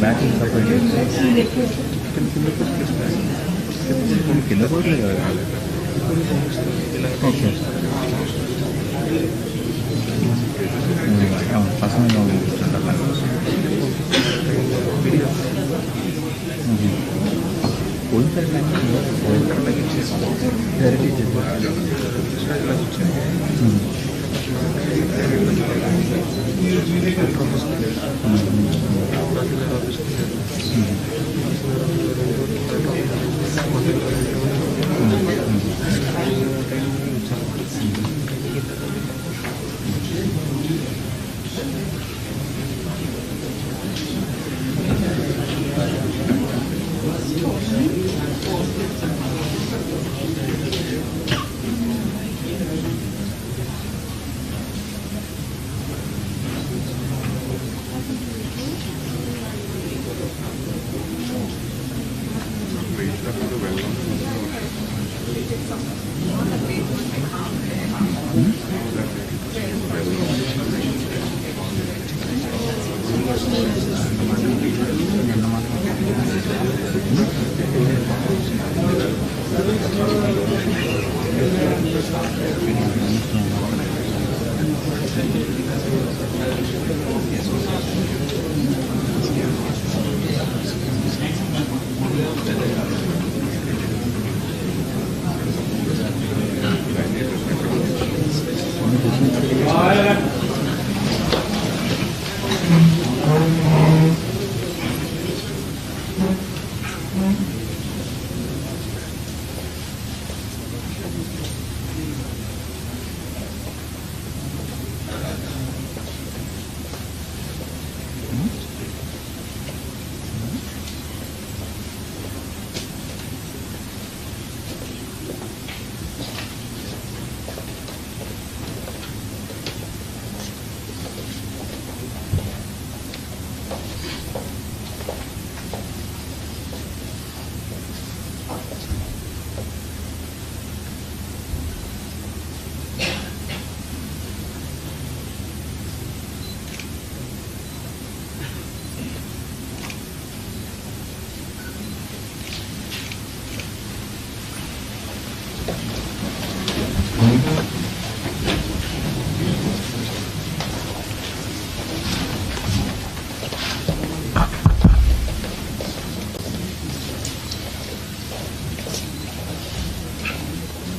Batting support కింద పోవట్లేదు కదా. ఓకే పర్సనల్గా పోయిన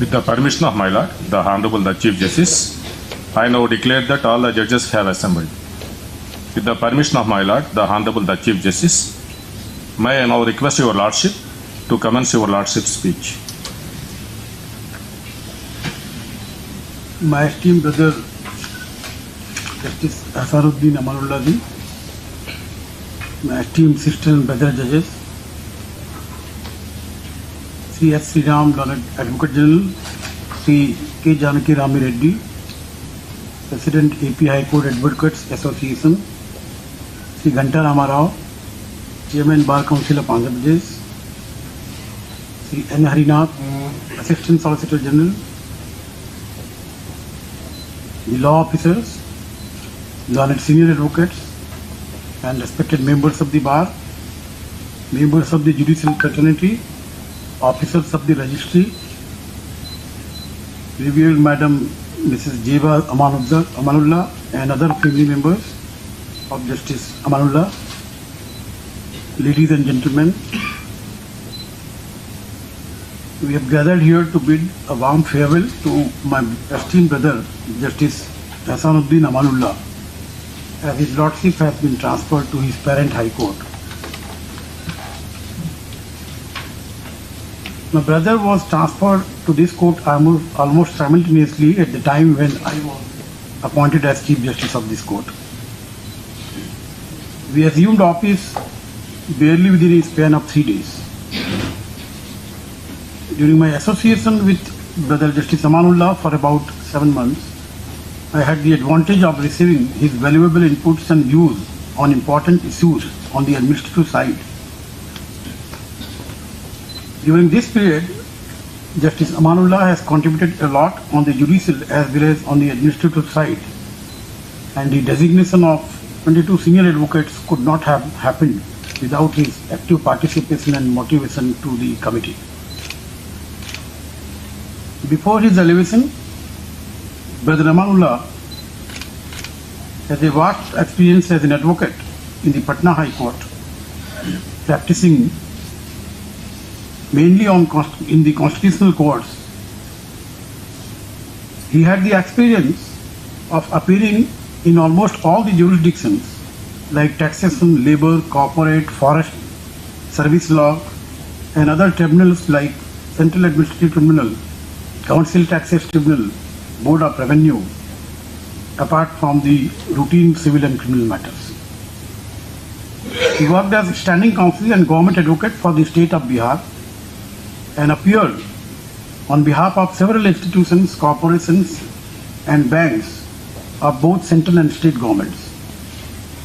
With the permission of my Lord, the Honorable the Chief Justice, I now declare that all the judges have assembled. With the permission of my Lord, the Honorable the Chief Justice, may I now request your Lordship to commence your Lordship's speech. My esteemed brother, Justice Asaruddin Amanullah ji, my esteemed sister and brother judges, Sri S. Sri Ram, Learned Advocate General, Sri K. Janaki Rami Reddy, President AP High Court Advocates Association, Sri Ghanta Rama Rao, Chairman Bar Council of Andhra Pradesh, Sri N. Harinath, Assistant Solicitor General, the law officers, learned senior advocates, and respected members of the bar, members of the judicial fraternity, officers of the registry, revered Madam Mrs. Jeva Amanullah and other family members of Justice Amanullah, ladies and gentlemen, we have gathered here to bid a warm farewell to my esteemed brother, Justice Hasanuddin Amanullah, as his lordship has been transferred to his parent High Court. My brother was transferred to this court almost simultaneously at the time when I was appointed as Chief Justice of this court. We assumed office barely within a span of 3 days. During my association with Brother Justice Amanullah for about 7 months, I had the advantage of receiving his valuable inputs and views on important issues on the administrative side. During this period, Justice Amanullah has contributed a lot on the judicial as well as on the administrative side, and the designation of 22 senior advocates could not have happened without his active participation and motivation to the committee. Before his elevation, Brother Amanullah has a vast experience as an advocate in the Patna High Court, practicing mainly in the constitutional courts. He had the experience of appearing in almost all the jurisdictions like taxation, labor, corporate, forest, service law, and other tribunals like Central Administrative Tribunal, Council Taxes Tribunal, Board of Revenue, apart from the routine civil and criminal matters. He worked as standing counsel and government advocate for the state of Bihar and appeared on behalf of several institutions, corporations, and banks of both central and state governments.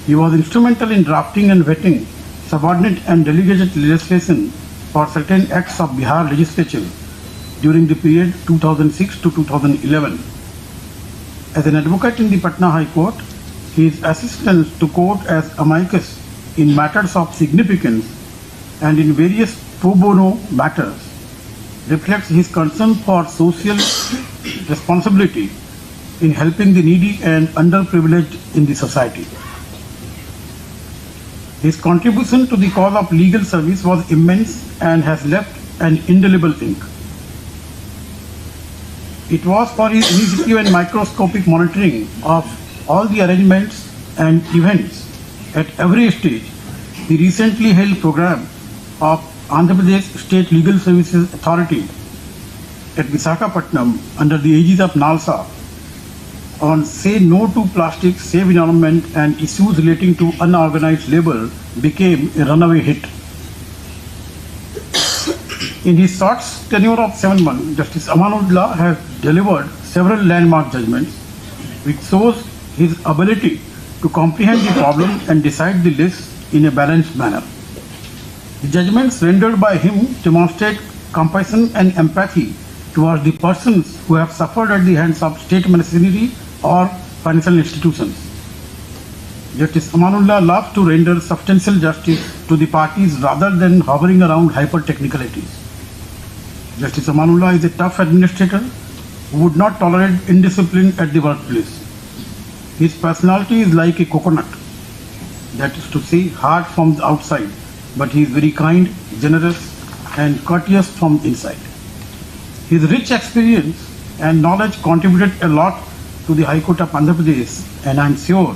He was instrumental in drafting and vetting subordinate and delegated legislation for certain acts of Bihar legislature during the period 2006 to 2011. As an advocate in the Patna High Court, his assistance to court as amicus in matters of significance and in various pro bono matters reflects his concern for social responsibility in helping the needy and underprivileged in the society. His contribution to the cause of legal service was immense and has left an indelible ink. It was for his initiative and microscopic monitoring of all the arrangements and events at every stage the recently held program of Andhra Pradesh State Legal Services Authority at Visakhapatnam under the aegis of NALSA on Say No to Plastic, Save Environment and issues relating to unorganized labor became a runaway hit. In his short tenure of 7 months, Justice Amanullah has delivered several landmark judgments which shows his ability to comprehend the problem and decide the list in a balanced manner. The judgments rendered by him demonstrate compassion and empathy towards the persons who have suffered at the hands of state machinery or financial institutions. Justice Amanullah loves to render substantial justice to the parties rather than hovering around hyper-technicalities. Justice Amanullah is a tough administrator who would not tolerate indiscipline at the workplace. His personality is like a coconut, that is to say, hard from the outside, but he is very kind, generous, and courteous from inside. His rich experience and knowledge contributed a lot to the High Court of Andhra Pradesh, and I am sure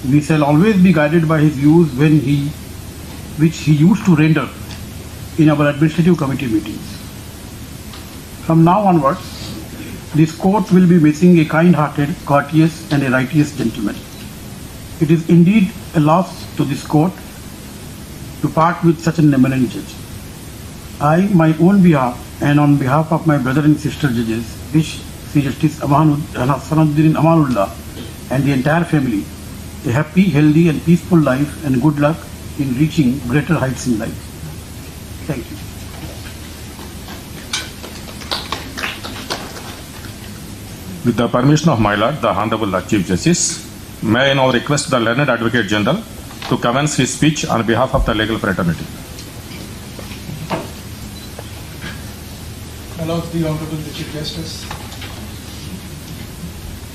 we shall always be guided by his views which he used to render in our administrative committee meetings. From now onwards, this court will be missing a kind-hearted, courteous, and a righteous gentleman. It is indeed a loss to this court to part with such an eminent judge. I, my own behalf, and on behalf of my brother and sister judges, wish Sri Justice Sanaduddin Amanullah and the entire family a happy, healthy, and peaceful life and good luck in reaching greater heights in life. Thank you. With the permission of my Lord, the Honorable Chief Justice, may I now request the Learned Advocate General to commence his speech on behalf of the legal fraternity. Allows the Honorable Chief Justice.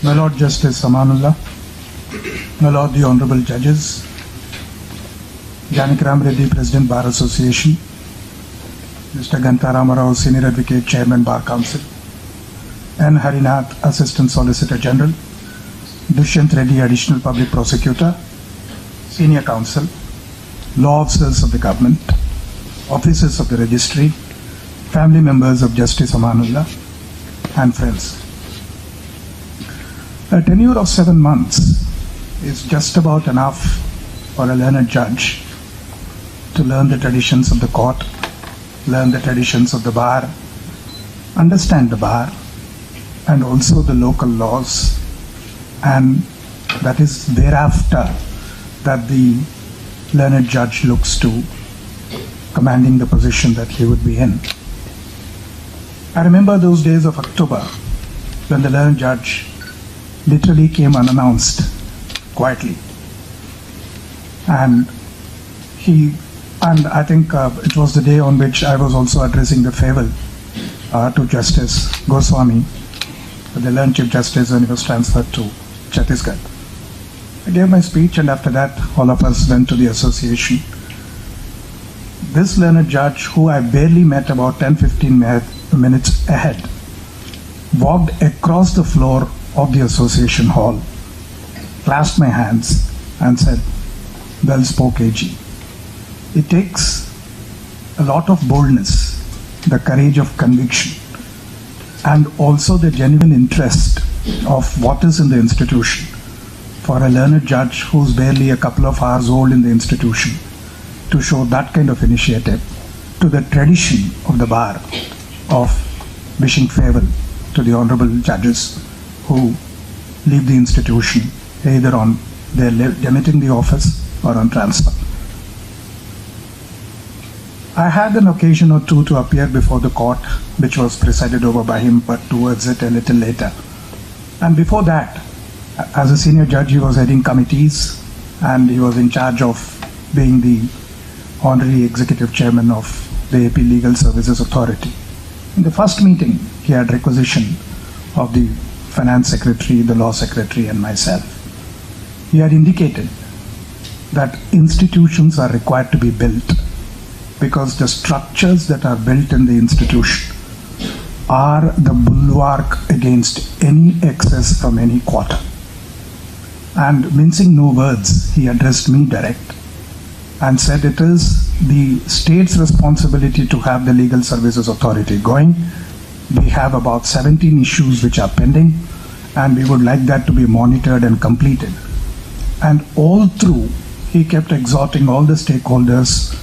My Lord Justice Amanullah, my Lord the Honorable Judges, Janakram Reddy, President Bar Association, Mr. Gantarama Rao, Senior Advocate, Chairman Bar Council, N. Harinath, Assistant Solicitor General, Dushyant Reddy, Additional Public Prosecutor, Senior Counsel, Law Officers of the Government, Officers of the Registry, family members of Justice Amanullah, and friends. A tenure of 7 months is just about enough for a learned judge to learn the traditions of the court, learn the traditions of the bar, understand the bar, and also the local laws, and that is thereafter that the learned judge looks to commanding the position that he would be in. I remember those days of October when the learned judge literally came unannounced, quietly, And I think it was the day on which I was also addressing the farewell to Justice Goswami, the learned Chief Justice, when he was transferred to Chhattisgarh. I gave my speech, and after that, all of us went to the association. This learned judge, who I barely met about 10-15 minutes ahead, walked across the floor of the association hall, clasped my hands, and said, "Well spoke, AG." It takes a lot of boldness, the courage of conviction, and also the genuine interest of what is in the institution for a learned judge who's barely a couple of hours old in the institution to show that kind of initiative to the tradition of the bar of wishing farewell to the honorable judges who leave the institution either on their demitting the office or on transfer. I had an occasion or two to appear before the court, which was presided over by him, but towards it a little later. And before that, as a senior judge, he was heading committees, and he was in charge of being the honorary executive chairman of the AP Legal Services Authority. In the first meeting, he had requisition of the finance secretary, the law secretary, and myself. He had indicated that institutions are required to be built because the structures that are built in the institution are the bulwark against any excess from any quarter. And mincing no words, he addressed me direct and said it is the state's responsibility to have the Legal Services Authority going. We have about 17 issues which are pending, and we would like that to be monitored and completed. And all through, he kept exhorting all the stakeholders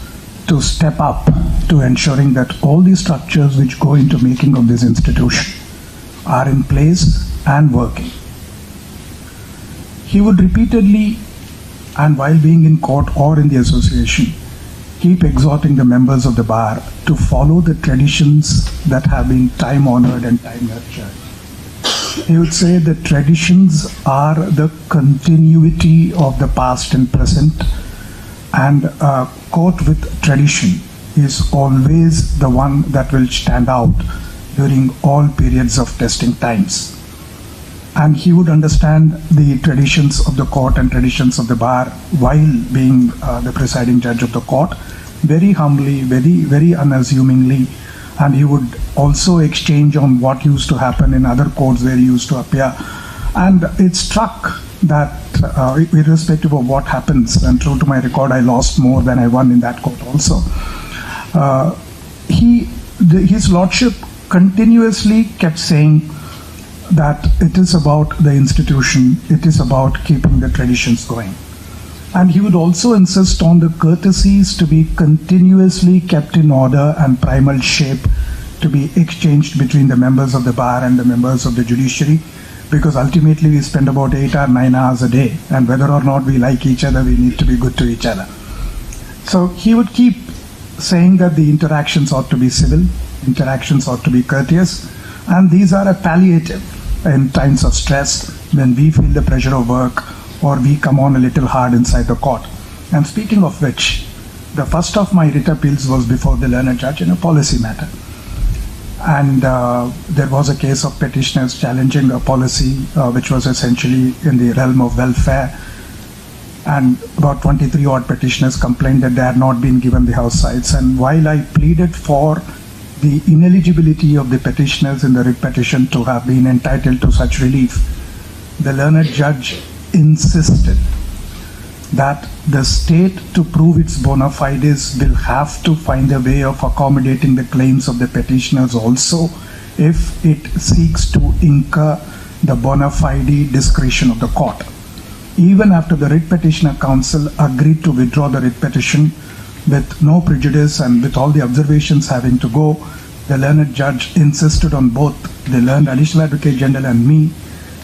to step up to ensuring that all the structures which go into making of this institution are in place and working. He would repeatedly, and while being in court or in the association, keep exhorting the members of the bar to follow the traditions that have been time honored and time nurtured. He would say the traditions are the continuity of the past and present, and a court with tradition is always the one that will stand out during all periods of testing times. And he would understand the traditions of the court and traditions of the bar while being the presiding judge of the court, very humbly, very unassumingly, and he would also exchange on what used to happen in other courts where he used to appear. And it struck that irrespective of what happens, and true to my record, I lost more than I won in that court also. His lordship continuously kept saying that it is about the institution, it is about keeping the traditions going. And he would also insist on the courtesies to be continuously kept in order and primal shape to be exchanged between the members of the bar and the members of the judiciary, because ultimately we spend about 8 or 9 hours a day, and whether or not we like each other, we need to be good to each other. So he would keep saying that the interactions ought to be civil, interactions ought to be courteous, and these are a palliative in times of stress when we feel the pressure of work or we come on a little hard inside the court. And speaking of which, the first of my writ appeals was before the learned judge in a policy matter. And there was a case of petitioners challenging a policy which was essentially in the realm of welfare. And about 23 odd petitioners complained that they had not been given the house sites. And while I pleaded for the ineligibility of the petitioners in the writ petition to have been entitled to such relief, the learned judge insisted that the state, to prove its bona fides, will have to find a way of accommodating the claims of the petitioners also if it seeks to incur the bona fide discretion of the court. Even after the writ petitioner counsel agreed to withdraw the writ petition with no prejudice and with all the observations having to go, the learned judge insisted on both the learned Additional Advocate General and me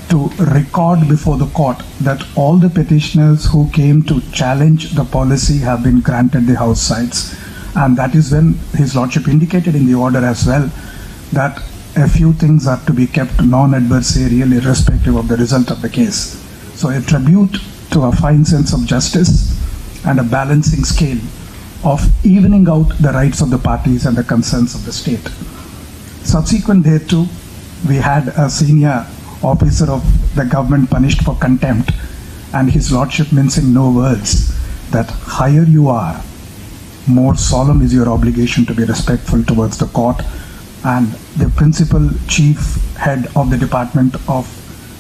to record before the court that all the petitioners who came to challenge the policy have been granted the house sites. And that is when His Lordship indicated in the order as well that a few things are to be kept non-adversarial irrespective of the result of the case. So a tribute to a fine sense of justice and a balancing scale of evening out the rights of the parties and the concerns of the state. Subsequent thereto, we had a senior officer of the government punished for contempt, and his lordship mincing no words, that higher you are, more solemn is your obligation to be respectful towards the court, and the principal chief head of the department of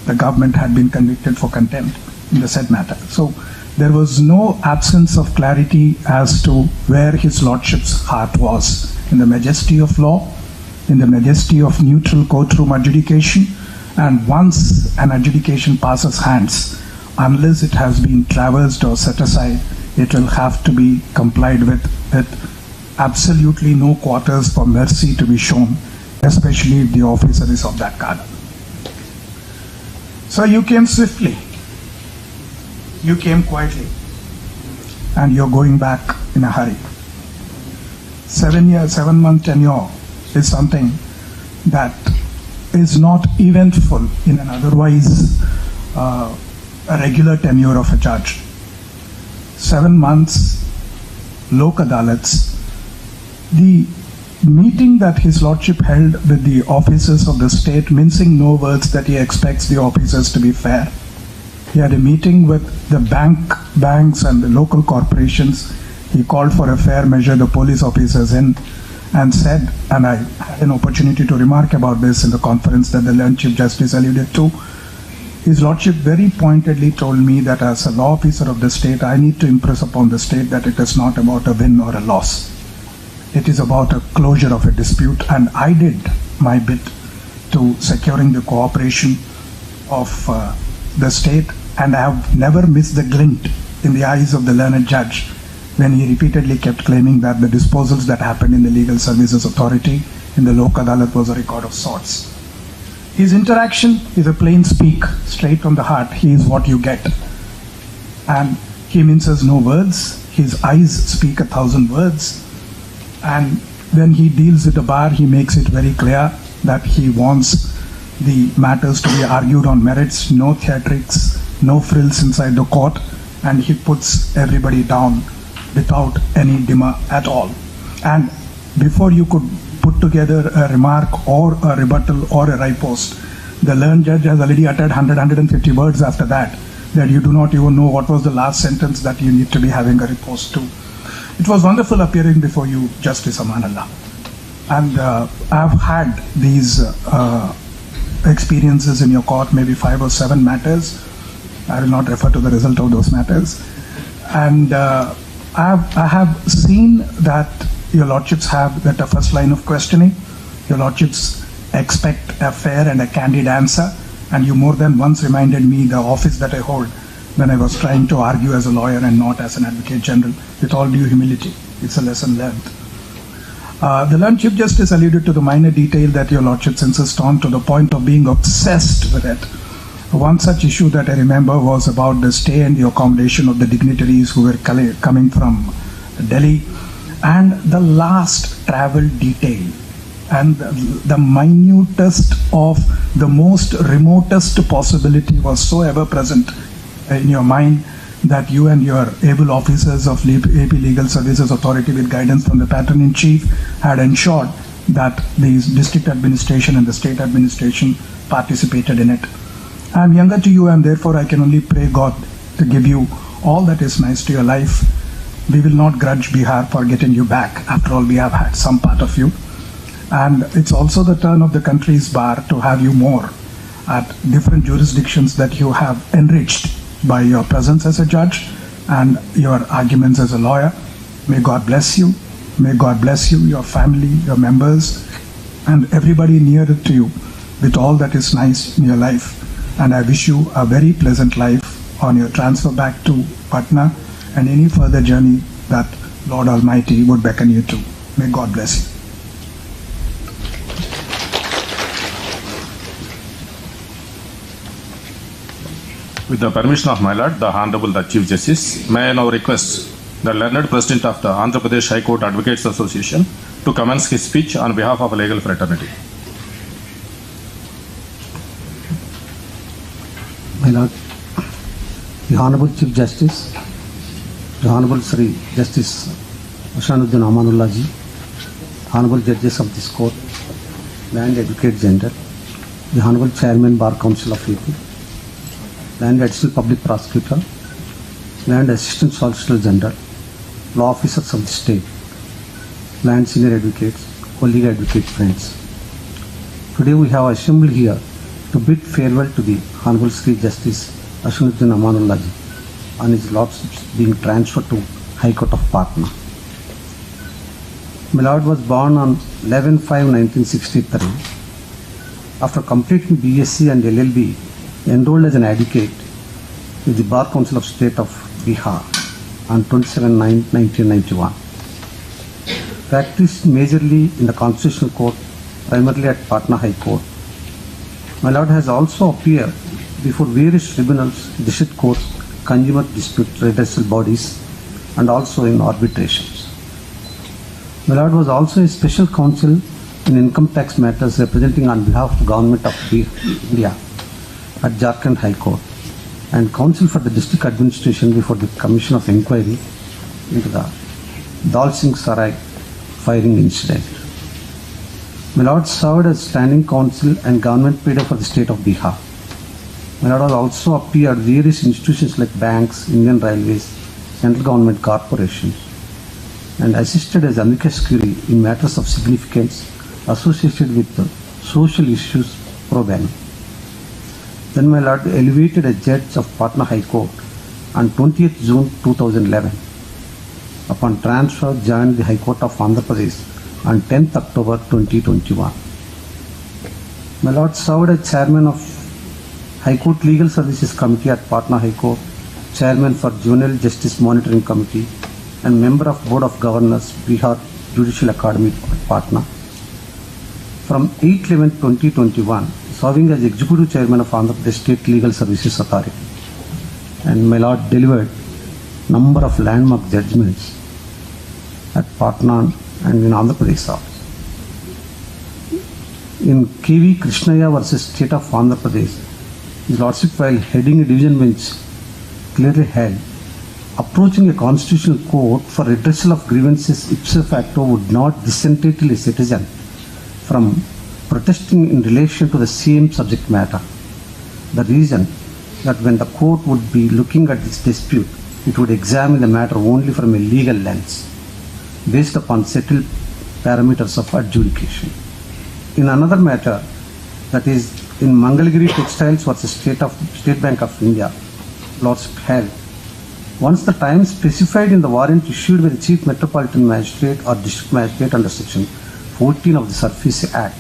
the government had been convicted for contempt in the said matter. So there was no absence of clarity as to where his lordship's heart was, in the majesty of law, in the majesty of neutral courtroom adjudication, and once an adjudication passes hands, unless it has been traversed or set aside, it will have to be complied with absolutely no quarters for mercy to be shown, especially if the officer is of that cadre. So you came swiftly, you came quietly, and you're going back in a hurry. 7-month tenure is something that is not eventful in an otherwise a regular tenure of a judge. 7 months, Lok Adalats, the meeting that his lordship held with the officers of the state, mincing no words that he expects the officers to be fair. He had a meeting with the banks and the local corporations. He called for a fair measure the police officers in, and said, and I had an opportunity to remark about this in the conference that the learned Chief Justice alluded to, his lordship very pointedly told me that as a law officer of the state, I need to impress upon the state that it is not about a win or a loss. It is about a closure of a dispute, and I did my bit to securing the cooperation of the state, and I have never missed the glint in the eyes of the learned judge when he repeatedly kept claiming that the disposals that happened in the Legal Services Authority in the Lok Adalat was a record of sorts. His interaction is a plain speak, straight from the heart. He is what you get. And he minces no words. His eyes speak 1,000 words. And when he deals with the bar, he makes it very clear that he wants the matters to be argued on merits, no theatrics, no frills inside the court, and he puts everybody down without any dimmer at all. And before you could put together a remark or a rebuttal or a riposte, the learned judge has already uttered 150 words after that you do not even know what was the last sentence that you need to be having a riposte to. It was wonderful appearing before you, Justice Amanullah. And I've had these experiences in your court, maybe 5 or 7 matters. I will not refer to the result of those matters. And I have seen that your lordships have that first line of questioning. Your lordships expect a fair and a candid answer, and you more than once reminded me the office that I hold when I was trying to argue as a lawyer and not as an advocate general, with all due humility. It's a lesson learned. The learned Chief Justice alluded to the minor detail that your lordships insist on, to the point of being obsessed with it. One such issue that I remember was about the stay and the accommodation of the dignitaries who were coming from Delhi, and the last travel detail, and the minutest of the most remotest possibility was so ever present in your mind that you and your able officers of AP Legal Services Authority, with guidance from the Patron-in-Chief, had ensured that the district administration and the state administration participated in it. I am younger to you, and therefore I can only pray God to give you all that is nice to your life. We will not grudge Bihar for getting you back. After all, we have had some part of you. And it's also the turn of the country's bar to have you more at different jurisdictions that you have enriched by your presence as a judge and your arguments as a lawyer. May God bless you. May God bless you, your family, your members, and everybody near to you with all that is nice in your life. And I wish you a very pleasant life on your transfer back to Patna and any further journey that Lord Almighty would beckon you to. May God bless you. With the permission of my Lord, the Honorable the Chief Justice, may I now request the learned President of the Andhra Pradesh High Court Advocates Association to commence his speech on behalf of a legal fraternity. My Lord, the Honorable Chief Justice, The Honorable Sri Justice Ashanuddin Amanullaji, Honorable Judges of this Court, Land Advocate General, the Honorable Chairman Bar Council of AP, Land Additional Public Prosecutor, Land Assistant Solicitor General, Law Officers of the State, Land Senior Advocates, colleague advocate friends. Today we have assembled here to bid farewell to the Honorable Sri Justice Ashanuddin Amanullaji on his lordships being transferred to High Court of Patna. My Lord was born on 11/5/1963. After completing BSc and LLB, enrolled as an advocate with the Bar Council of State of Bihar on 27/9/1991. Practiced majorly in the Constitutional Court, primarily at Patna High Court. My Lord has also appeared before various tribunals, district courts, consumer dispute redressal bodies, and also in arbitrations. My Lord was also a special counsel in income tax matters, representing on behalf of the Government of India at Jharkhand High Court, and counsel for the district administration before the Commission of Inquiry into the Dal Singh Sarai firing incident. My Lord served as standing counsel and government pleader for the state of Bihar. My Lord has also appeared at various institutions like banks, Indian Railways, central government corporations, and assisted as amicus curiae in matters of significance associated with the social issues pro bono. Then my Lord elevated as judge of Patna High Court on 20th June 2011. Upon transfer, joined the High Court of Andhra Pradesh on 10th October 2021. My Lord served as chairman of High Court Legal Services Committee at Patna High Court, chairman for Juvenile Justice Monitoring Committee, and member of Board of Governors, Bihar Judicial Academy at Patna. From 8/11/2021, serving as executive chairman of Andhra Pradesh State Legal Services Authority. And my Lord delivered number of landmark judgments at Patna and in Andhra Pradesh also. In KV Krishnaya versus State of Andhra Pradesh, His Lordship, while heading a division bench, clearly held, approaching a constitutional court for redressal of grievances ipso facto would not disentitle a citizen from protesting in relation to the same subject matter. The reason that when the court would be looking at this dispute, it would examine the matter only from a legal lens, based upon settled parameters of adjudication. In another matter, that is in Mangalagiri Textiles versus State Bank of India, Lordship held, once the time specified in the warrant issued by the Chief Metropolitan Magistrate or District Magistrate under Section 14 of the Surface Act,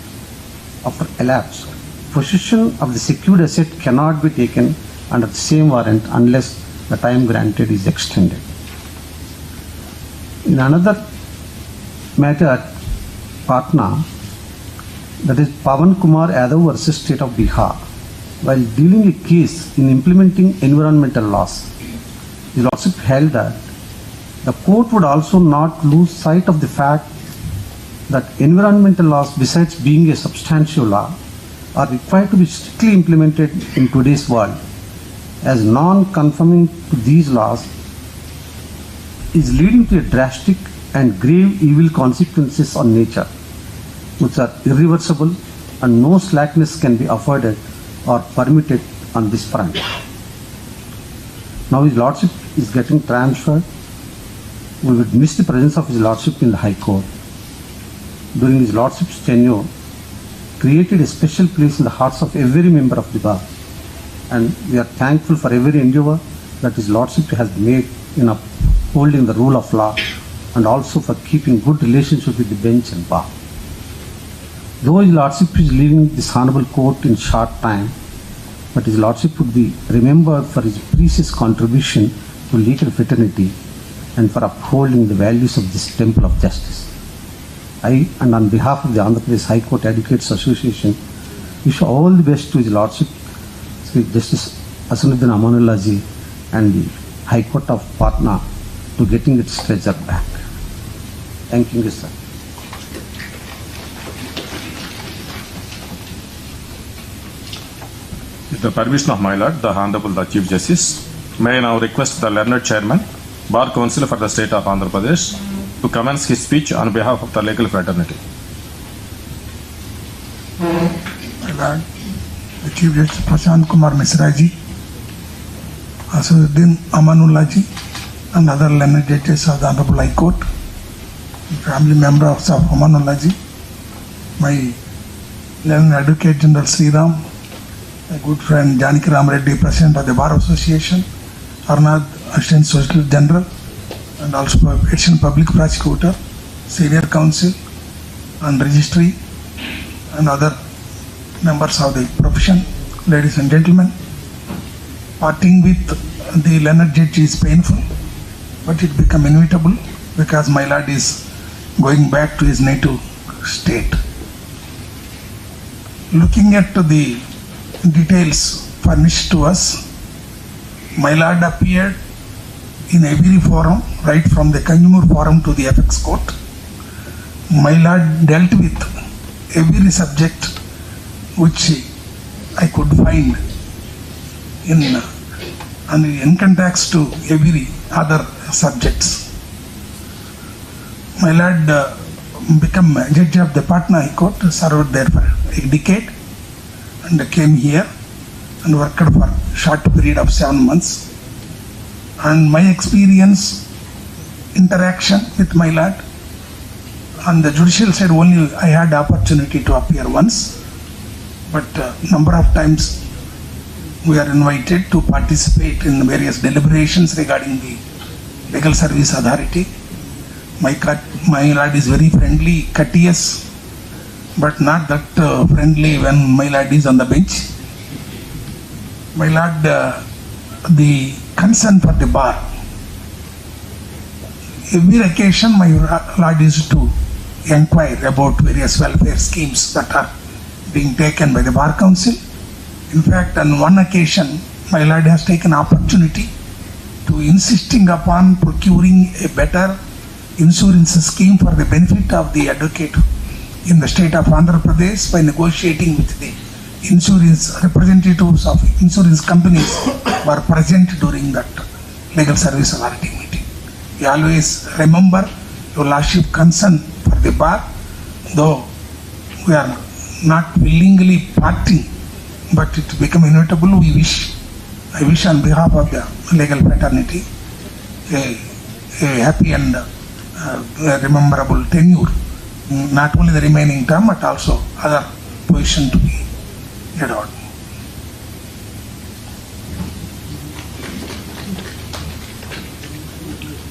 after elapsed, possession of the secured asset cannot be taken under the same warrant unless the time granted is extended. In another matter at Patna, that is Pavan Kumar Yadav versus State of Bihar, while dealing a case in implementing environmental laws, the Lordship held that the court would also not lose sight of the fact that environmental laws, besides being a substantial law, are required to be strictly implemented in today's world, as non-conforming to these laws is leading to a drastic and grave evil consequences on nature, which are irreversible, and no slackness can be afforded or permitted on this front. Now His Lordship is getting transferred. We would miss the presence of His Lordship in the High Court. During His Lordship's tenure, created a special place in the hearts of every member of the bar, and we are thankful for every endeavor that His Lordship has made in upholding the rule of law, and also for keeping good relationship with the bench and bar. Though His Lordship is leaving this honorable court in short time, but His Lordship would be remembered for his precious contribution to legal fraternity and for upholding the values of this temple of justice. I, and on behalf of the Andhra Pradesh High Court Advocates Association, wish all the best to His Lordship, Sri Justice Ashanuddin Amanullaji, and the High Court of Patna to getting its treasure back. Thank you, sir. With the permission of my Lord, the Honorable the Chief Justice, may I now request the learned Chairman Bar Council for the State of Andhra Pradesh, to commence his speech on behalf of the legal fraternity. My Lord, the Chief Justice Prashant Kumar Misra ji, Asaduddin Amanullah ji, and other learned judges of the Honorable High Court, family members of Amanullah ji, my learned Advocate General Sri Ram, my good friend Janaki Ram Reddy, President of the Bar Association, Arnad, Assistant Solicitor General, and also Additional Public Prosecutor, Senior Counsel, and Registry, and other members of the profession, ladies and gentlemen. Parting with the learned judge is painful, but it became inevitable because my lord is going back to his native state. Looking at the details furnished to us, my lord appeared in every forum, right from the consumer forum to the FX court. My lord dealt with every subject which I could find in context to every other subjects. My lord became judge of the Patna High Court, served there for a decade, and came here and worked for a short period of 7 months. And my experience, interaction with my lord, on the judicial side only I had the opportunity to appear once, but number of times we are invited to participate in various deliberations regarding the Legal Service Authority. My lord is very friendly, courteous, but not that friendly when my lord is on the bench. My lord, the concern for the bar. Every occasion my lord is to inquire about various welfare schemes that are being taken by the Bar Council. In fact, on one occasion, my lord has taken opportunity to insisting upon procuring a better insurance scheme for the benefit of the advocate in the state of Andhra Pradesh by negotiating with the insurance representatives of insurance companies who were present during that Legal Service Authority meeting. We always remember your lordship concern for the bar, though we are not willingly parting, but it became inevitable. I wish on behalf of the legal fraternity a happy and rememberable tenure, not only the remaining term but also other position to be laid out.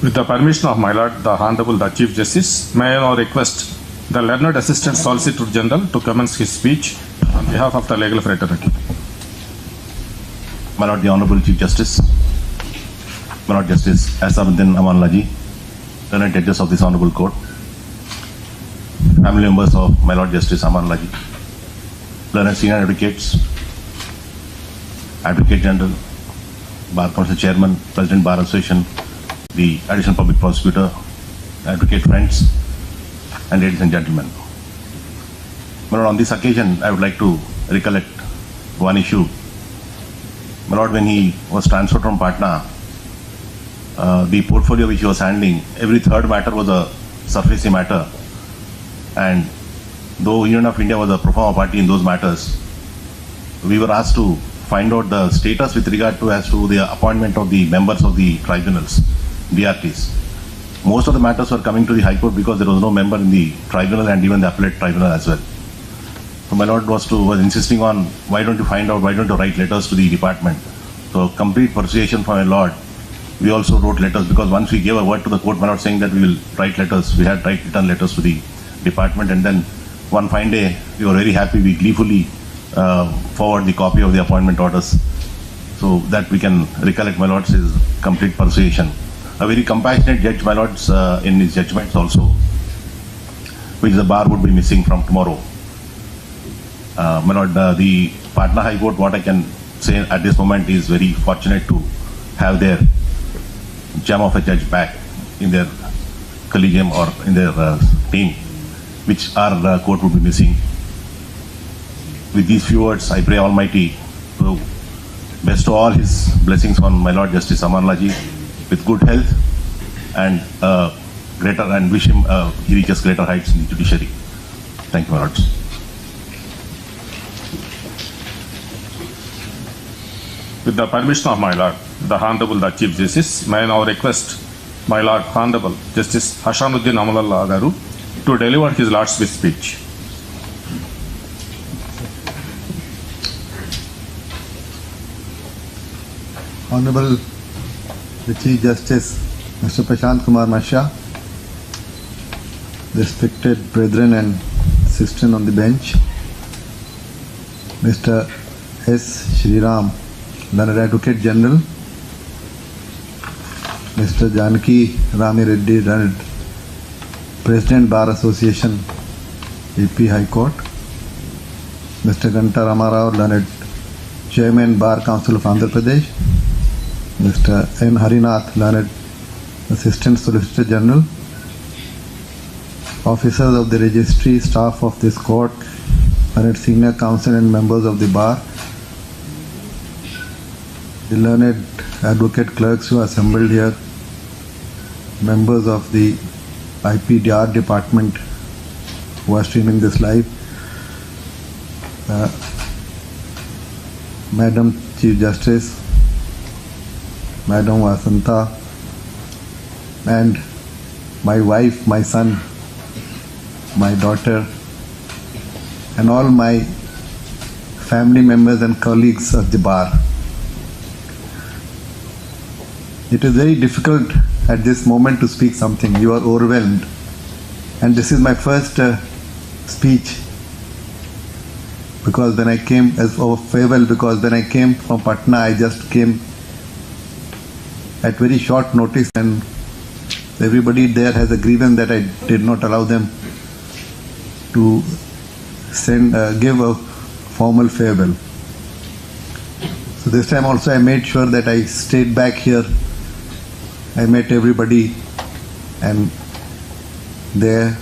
With the permission of my lord, the Honorable the Chief Justice, may I now request the learned Assistant Solicitor General to commence his speech on behalf of the legal fraternity. My Lord, the Honorable Chief Justice, My Lord Justice Asaduddin Amanullah ji, learned judges of this Honorable Court, family members of My Lord Justice Amanullah ji, learned senior advocates, Advocate General, Bar Council Chairman, President Bar Association, the Additional Public Prosecutor, Advocate friends, and ladies and gentlemen. My Lord, on this occasion, I would like to recollect one issue. My Lord, when he was transferred from Patna, the portfolio which he was handling, every third matter was a surfacey matter. And though Union of India was a pro forma party in those matters, we were asked to find out the status with regard to as to the appointment of the members of the tribunals, BRTs. Most of the matters were coming to the High Court because there was no member in the tribunal and even the appellate tribunal as well. So my lord was insisting on, why don't you find out, why don't you write letters to the department? So complete persuasion from my lord. We also wrote letters because once we gave a word to the court, my lord, saying that we will write letters. We had written letters to the department, and then one fine day we were very happy. We gleefully forward the copy of the appointment orders, so that we can recollect my lord's complete persuasion. A very compassionate judge, my lords, in his judgments also, which the bar would be missing from tomorrow. My lord, the Patna High Court, what I can say at this moment is very fortunate to have their gem of a judge back in their collegium or in their team, which our court would be missing. With these few words, I pray Almighty to bestow all His blessings on my Lord Justice Amanullah ji with good health, and greater, and wish him he reaches greater heights in the judiciary. Thank you, my lords. With the permission of my Lord, the Honorable the Chief Justice, may I now request my Lord Honorable Justice Hashanuddin Amalullah Garu to deliver his Lord's with speech. Honorable the Chief Justice, Mr. Prashant Kumar Mashra, respected brethren and sisters on the bench, Mr. S. Shriram, Learned Advocate General, Mr. Janaki Rami Reddy, Learned President Bar Association, AP High Court, Mr. Ganta Ramarao, Learned Chairman Bar Council of Andhra Pradesh, Mr. N. Harinath, Learned Assistant Solicitor General, officers of the registry, staff of this court, Learned Senior Counsel and members of the bar, the learned advocate clerks who are assembled here, members of the IPDR department who are streaming this live, Madam Chief Justice, Madam Vasanta, and my wife, my son, my daughter, and all my family members and colleagues of the bar. It is very difficult at this moment to speak something. You are overwhelmed. And this is my first speech, because when I came as of farewell, because when I came from Patna, I just came at very short notice, and everybody there has a grievance that I did not allow them to give a formal farewell. So this time also I made sure that I stayed back here. I met everybody, and there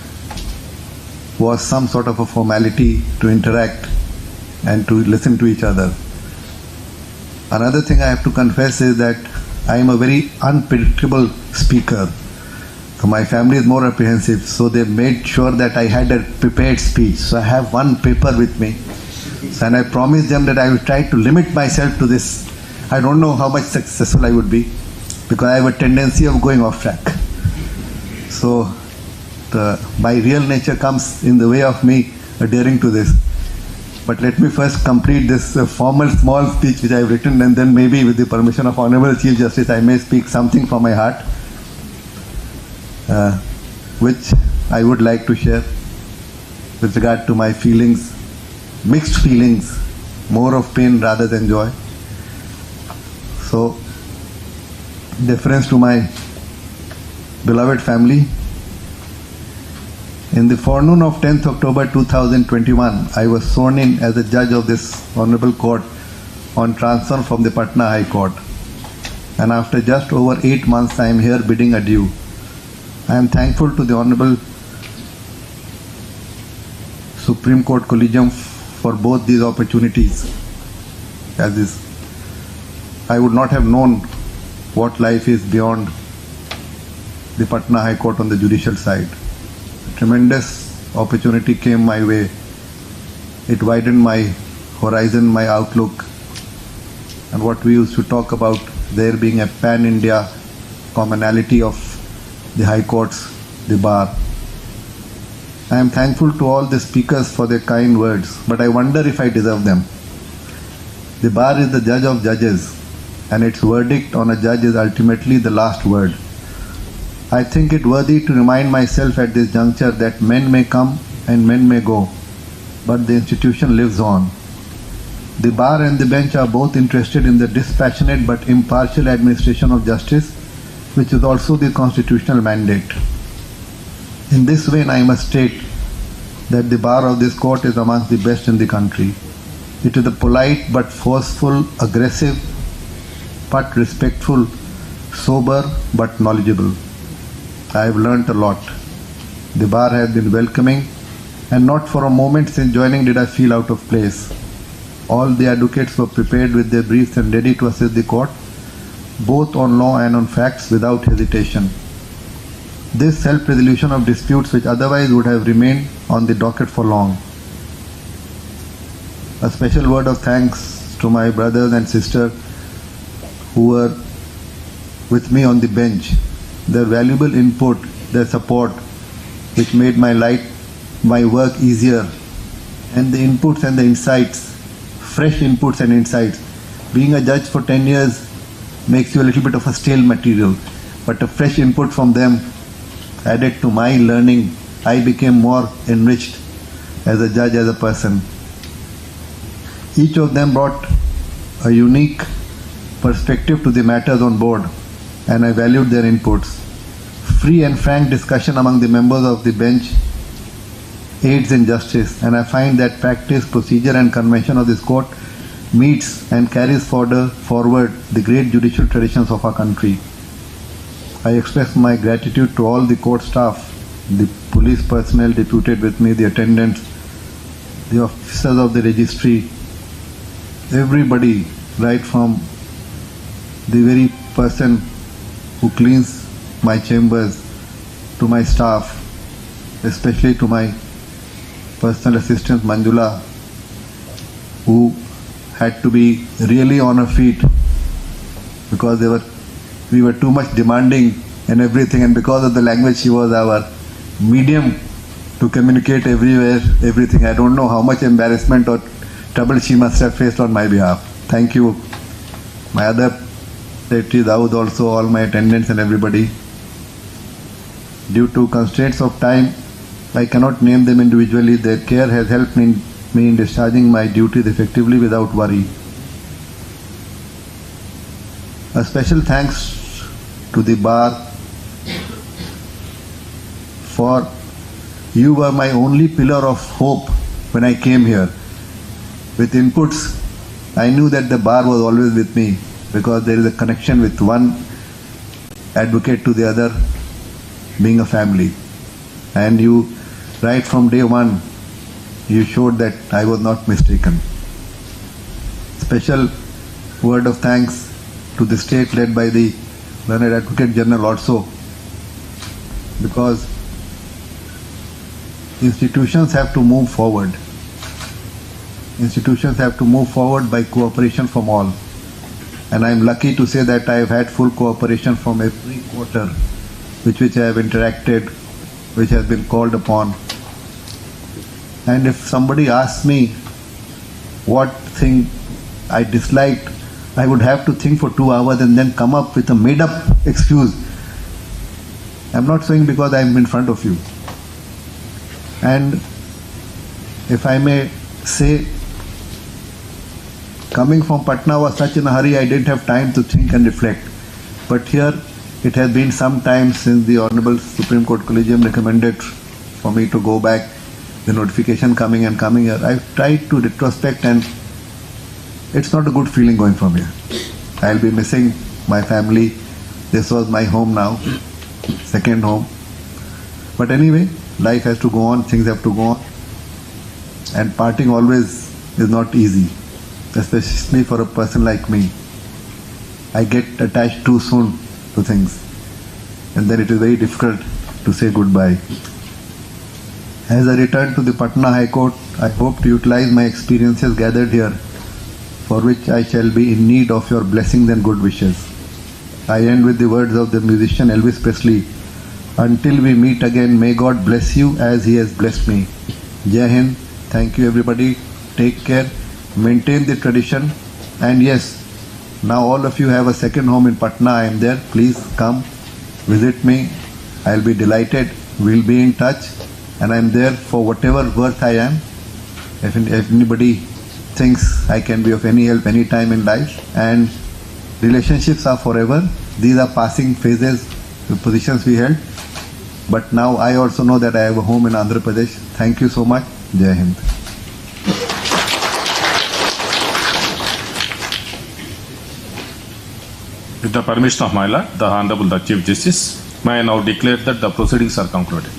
was some sort of a formality to interact and to listen to each other. Another thing I have to confess is that I am a very unpredictable speaker. So my family is more apprehensive, so they made sure that I had a prepared speech. So I have one paper with me, and I promised them that I will try to limit myself to this. I don't know how much successful I would be, because I have a tendency of going off track. So my real nature comes in the way of me adhering to this. But let me first complete this formal small speech which I have written, and then maybe with the permission of Honorable Chief Justice I may speak something from my heart, which I would like to share with regard to my feelings, mixed feelings, more of pain rather than joy. So, deference to my beloved family. In the forenoon of 10th October 2021, I was sworn in as a judge of this Honorable Court on transfer from the Patna High Court. And after just over 8 months, I am here bidding adieu. I am thankful to the Honorable Supreme Court Collegium for both these opportunities. As is, I would not have known what life is beyond the Patna High Court on the judicial side. A tremendous opportunity came my way. It widened my horizon, my outlook, and what we used to talk about, there being a pan-India commonality of the High Courts, the bar. I am thankful to all the speakers for their kind words, but I wonder if I deserve them. The bar is the judge of judges, and its verdict on a judge is ultimately the last word. I think it worthy to remind myself at this juncture that men may come and men may go, but the institution lives on. The bar and the bench are both interested in the dispassionate but impartial administration of justice, which is also the constitutional mandate. In this vein, I must state that the bar of this court is amongst the best in the country. It is a polite but forceful, aggressive but respectful, sober but knowledgeable. I have learnt a lot. The bar has been welcoming, and not for a moment since joining did I feel out of place. All the advocates were prepared with their briefs and ready to assist the court, both on law and on facts, without hesitation. this self-resolution of disputes which otherwise would have remained on the docket for long. A special word of thanks to my brothers and sisters who were with me on the bench. Their valuable input, their support, which made my work easier, and the inputs and the insights, fresh inputs and insights. Being a judge for 10 years makes you a little bit of a stale material, but a fresh input from them added to my learning. I became more enriched as a judge, as a person. Each of them brought a unique perspective to the matters on board, and I valued their inputs. Free and frank discussion among the members of the bench aids in justice, and I find that practice, procedure and convention of this court meets and carries forward the great judicial traditions of our country. I express my gratitude to all the court staff, the police personnel deputed with me, the attendants, the officers of the registry, everybody, right from the very person who cleans my chambers to my staff, especially to my personal assistant Manjula, who had to be really on her feet because we were too much demanding and everything, and because of the language she was our medium to communicate everywhere, everything. I don't know how much embarrassment or trouble she must have faced on my behalf. Thank you. My other secretary Dawood also, all my attendants and everybody. Due to constraints of time, I cannot name them individually. Their care has helped me in discharging my duties effectively without worry. A special thanks to the bar, for you were my only pillar of hope when I came here. With inputs, I knew that the bar was always with me because there is a connection with one advocate to the other, being a family. And you, right from day one, you showed that I was not mistaken. Special word of thanks to the state led by the Learned Advocate General also, because institutions have to move forward. Institutions have to move forward by cooperation from all. And I am lucky to say that I have had full cooperation from every quarter with which I have interacted, which has been called upon. And if somebody asks me what thing I disliked, I would have to think for 2 hours and then come up with a made-up excuse. I am not saying because I am in front of you. And if I may say, coming from Patna was such in a hurry, I didn't have time to think and reflect. But here, it has been some time since the Honorable Supreme Court Collegium recommended for me to go back, the notification coming here. I've tried to retrospect, and it's not a good feeling going from here. I'll be missing my family. This was my home now, second home. But anyway, life has to go on, things have to go on. And parting always is not easy, especially for a person like me. I get attached too soon to things, and then it is very difficult to say goodbye. As I return to the Patna High Court, I hope to utilize my experiences gathered here, for which I shall be in need of your blessings and good wishes. I end with the words of the musician Elvis Presley. Until we meet again, may God bless you as He has blessed me. Jai Hind. Thank you everybody. Take care. Maintain the tradition. And yes, now all of you have a second home in Patna. I am there. Please come, visit me. I'll be delighted. We'll be in touch. And I'm there for whatever worth I am. If anybody thinks I can be of any help any time in life. And relationships are forever. These are passing phases, the positions we held. But now I also know that I have a home in Andhra Pradesh. Thank you so much. Jai Hind. With the permission of my Lord, the Honorable the Chief Justice, may I now declare that the proceedings are concluded.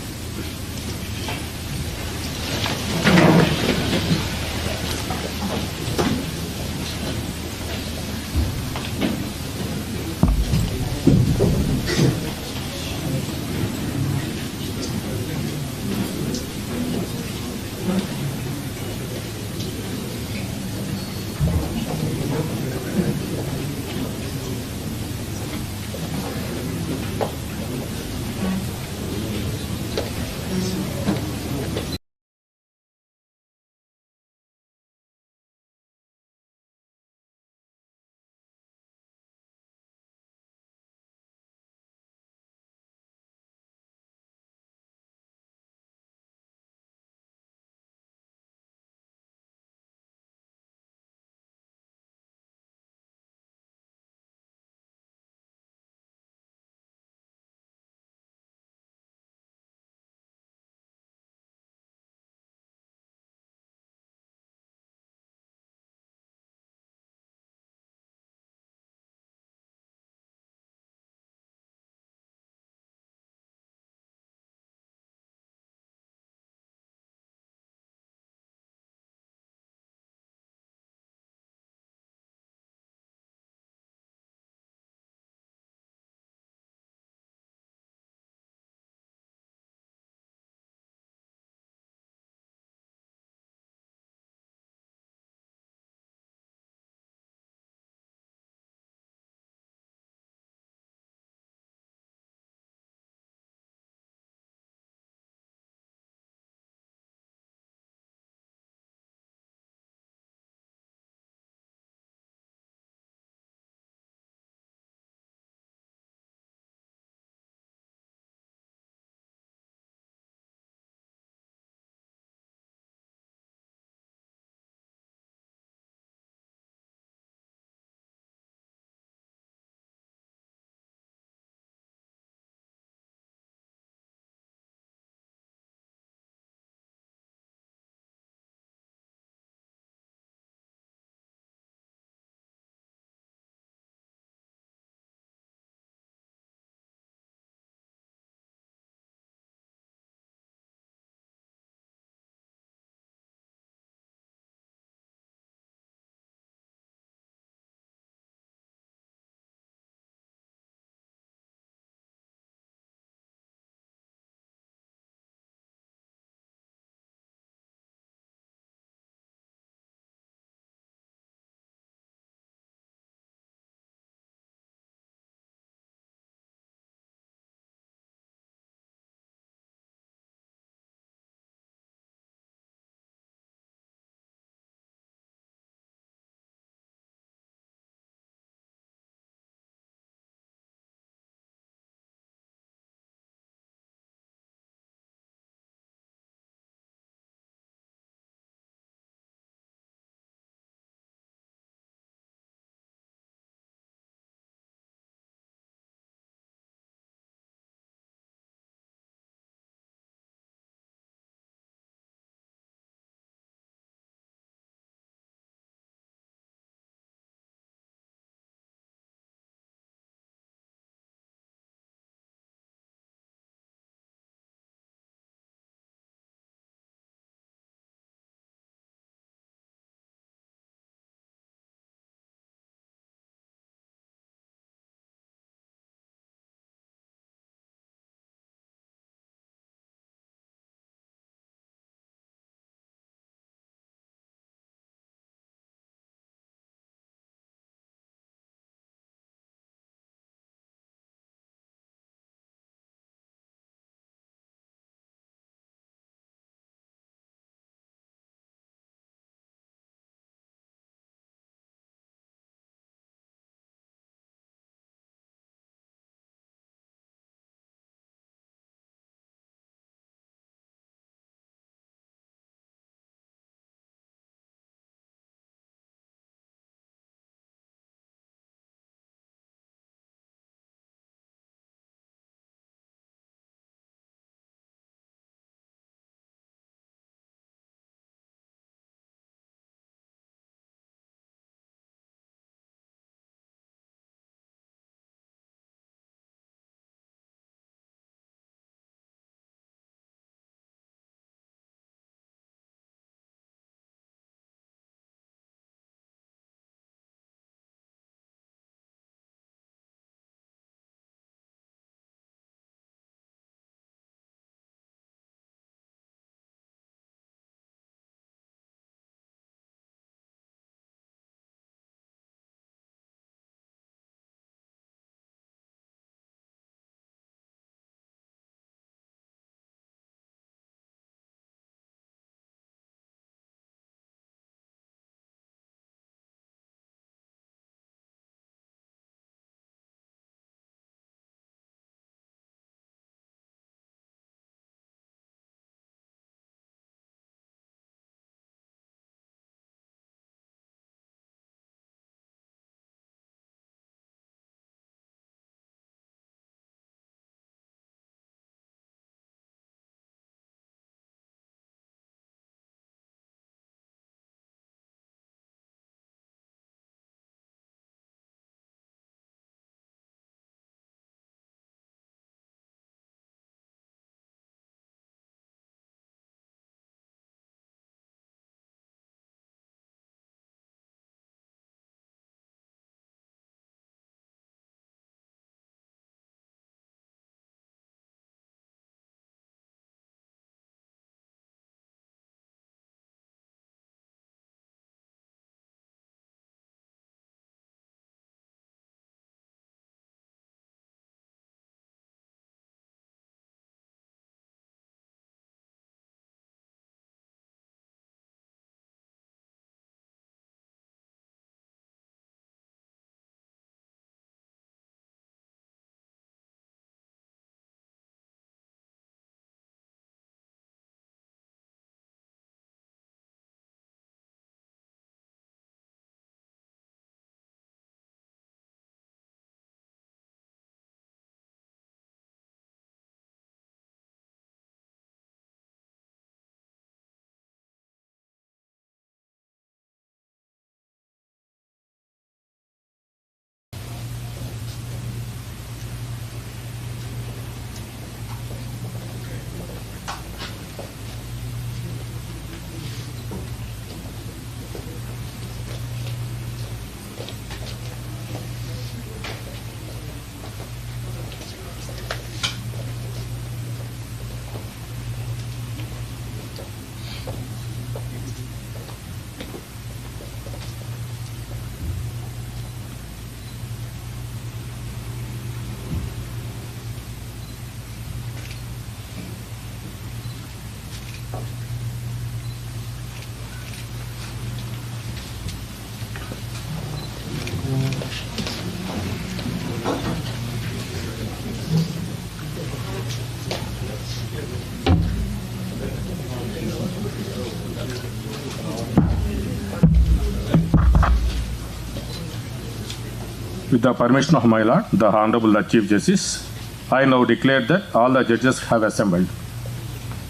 With the permission of my Lord, the Honorable the Chief Justice, I now declare that all the judges have assembled.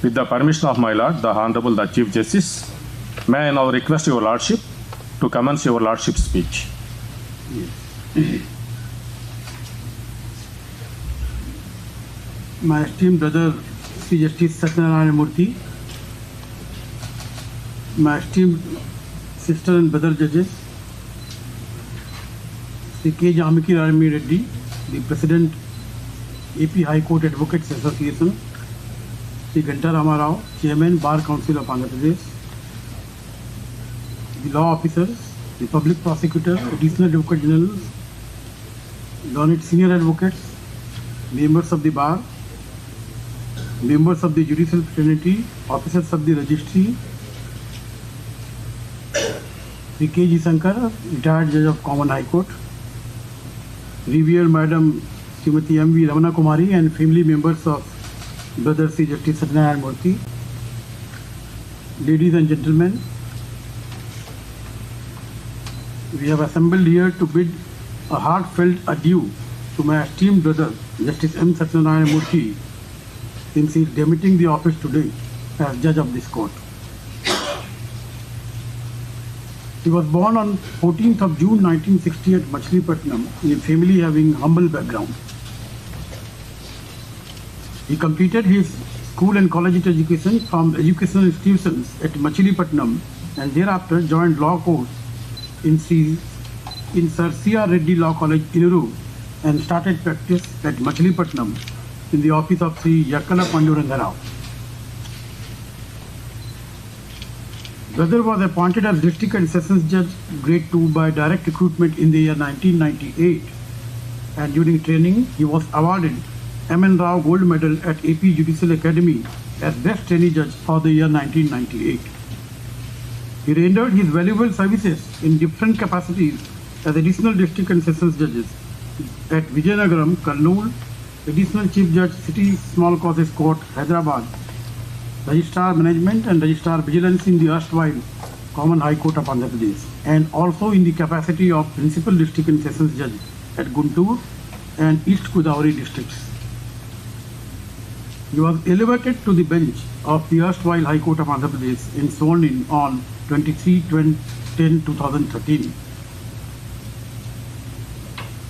With the permission of my Lord, the Honorable the Chief Justice, may I now request your Lordship to commence your Lordship's speech. My esteemed brother, Sri Justice Satyanarayana Murthy, my esteemed sister and brother judges, Sri K. Janaki Rami Reddy, the President, AP High Court Advocates Association, Sri Ganta Rama Rao, Chairman, Bar Council of Andhra Pradesh, the law officers, the public prosecutors, additional advocate generals, learned senior advocates, members of the bar, members of the judicial fraternity, officers of the registry, Sri K. G. Sankar, retired Judge of Common High Court, revered Madam Srimati M. V. Ramana Kumari and family members of Brother Sri Justice Satyanarayana Murthy, ladies and gentlemen, we have assembled here to bid a heartfelt adieu to my esteemed brother Justice M. Satyanarayana Murthy, since he is demitting the office today as judge of this court. He was born on 14th of June 1960 at Machilipatnam in a family having humble background. He completed his school and college education from educational institutions at Machilipatnam and thereafter joined law course in Sir C.R. Reddy Law College, Inuru, and started practice at Machilipatnam in the office of Sri Yakala Panduranga Rao. Brother was appointed as District and Sessions Judge Grade 2 by direct recruitment in the year 1998, and during training he was awarded M.N. Rao Gold Medal at AP Judicial Academy as Best Trainee Judge for the year 1998. He rendered his valuable services in different capacities as Additional District and Sessions Judges at Vijayanagaram, Kurnool, Additional Chief Judge, City Small Causes Court, Hyderabad, Registrar Management and Registrar Vigilance in the erstwhile Common High Court of Andhra Pradesh, and also in the capacity of Principal District and Sessions Judge at Guntur and East Godavari districts. He was elevated to the bench of the erstwhile High Court of Andhra Pradesh and sworn in on 23/10/2013.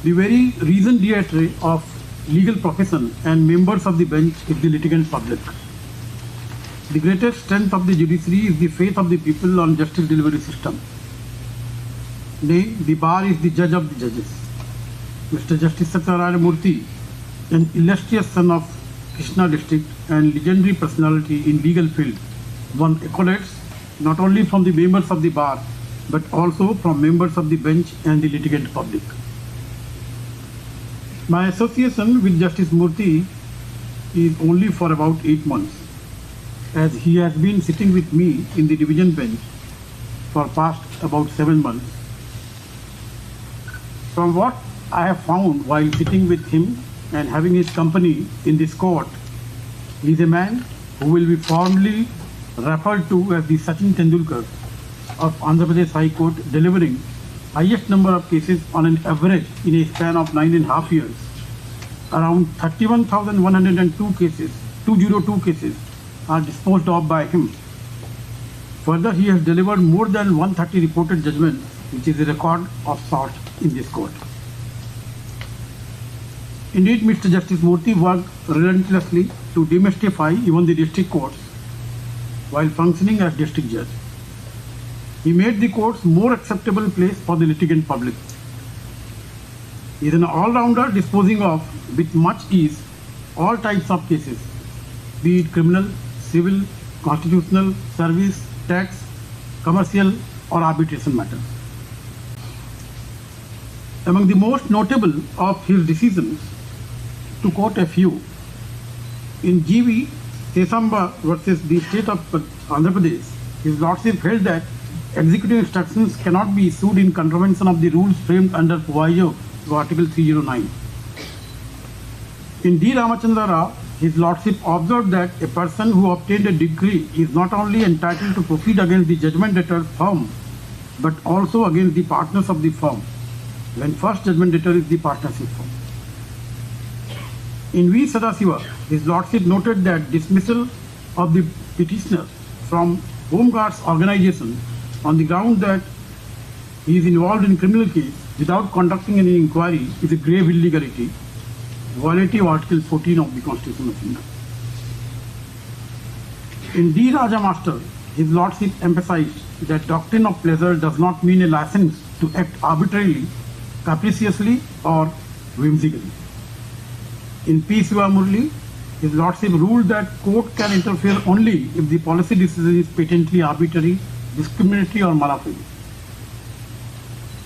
The very raison d'etre of legal profession and members of the bench is the litigant public. The greatest strength of the judiciary is the faith of the people on justice delivery system. Nay, the bar is the judge of the judges. Mr. Justice Satyanarayana Murthy, an illustrious son of Krishna district and legendary personality in legal field, won accolades not only from the members of the bar but also from members of the bench and the litigant public. My association with Justice Murthy is only for about 8 months, as he has been sitting with me in the division bench for past about 7 months. From what I have found while sitting with him and having his company in this court, he is a man who will be fondly referred to as the Sachin Tendulkar of Andhra Pradesh High Court, delivering highest number of cases on an average in a span of 9.5 years. Around 31,102 cases, 202 cases are disposed of by him. Further, he has delivered more than 130 reported judgments, which is a record of sort in this court. Indeed, Mr. Justice Murthy worked relentlessly to demystify even the district courts while functioning as district judge. He made the courts more acceptable place for the litigant public. He is an all-rounder disposing of, with much ease, all types of cases, be it criminal, civil, constitutional, service, tax, commercial or arbitration matters. Among the most notable of his decisions, to quote a few, in GV Sesamba versus the state of Andhra Pradesh, His Lordship held that executive instructions cannot be issued in contravention of the rules framed under proviso of Article 309. In D. Ramachandra Rao, His Lordship observed that a person who obtained a degree is not only entitled to proceed against the judgment debtor's firm, but also against the partners of the firm, when first judgment debtor is the partnership firm. In V. Sadasiva, His Lordship noted that dismissal of the petitioner from Home Guards organization on the ground that he is involved in criminal case without conducting any inquiry is a grave illegality, violating Article 14 of the Constitution of India. In D. Raja Master, His Lordship emphasized that doctrine of pleasure does not mean a license to act arbitrarily, capriciously or whimsically. In P. Sivamurli, His Lordship ruled that court can interfere only if the policy decision is patently arbitrary, discriminatory or malafide.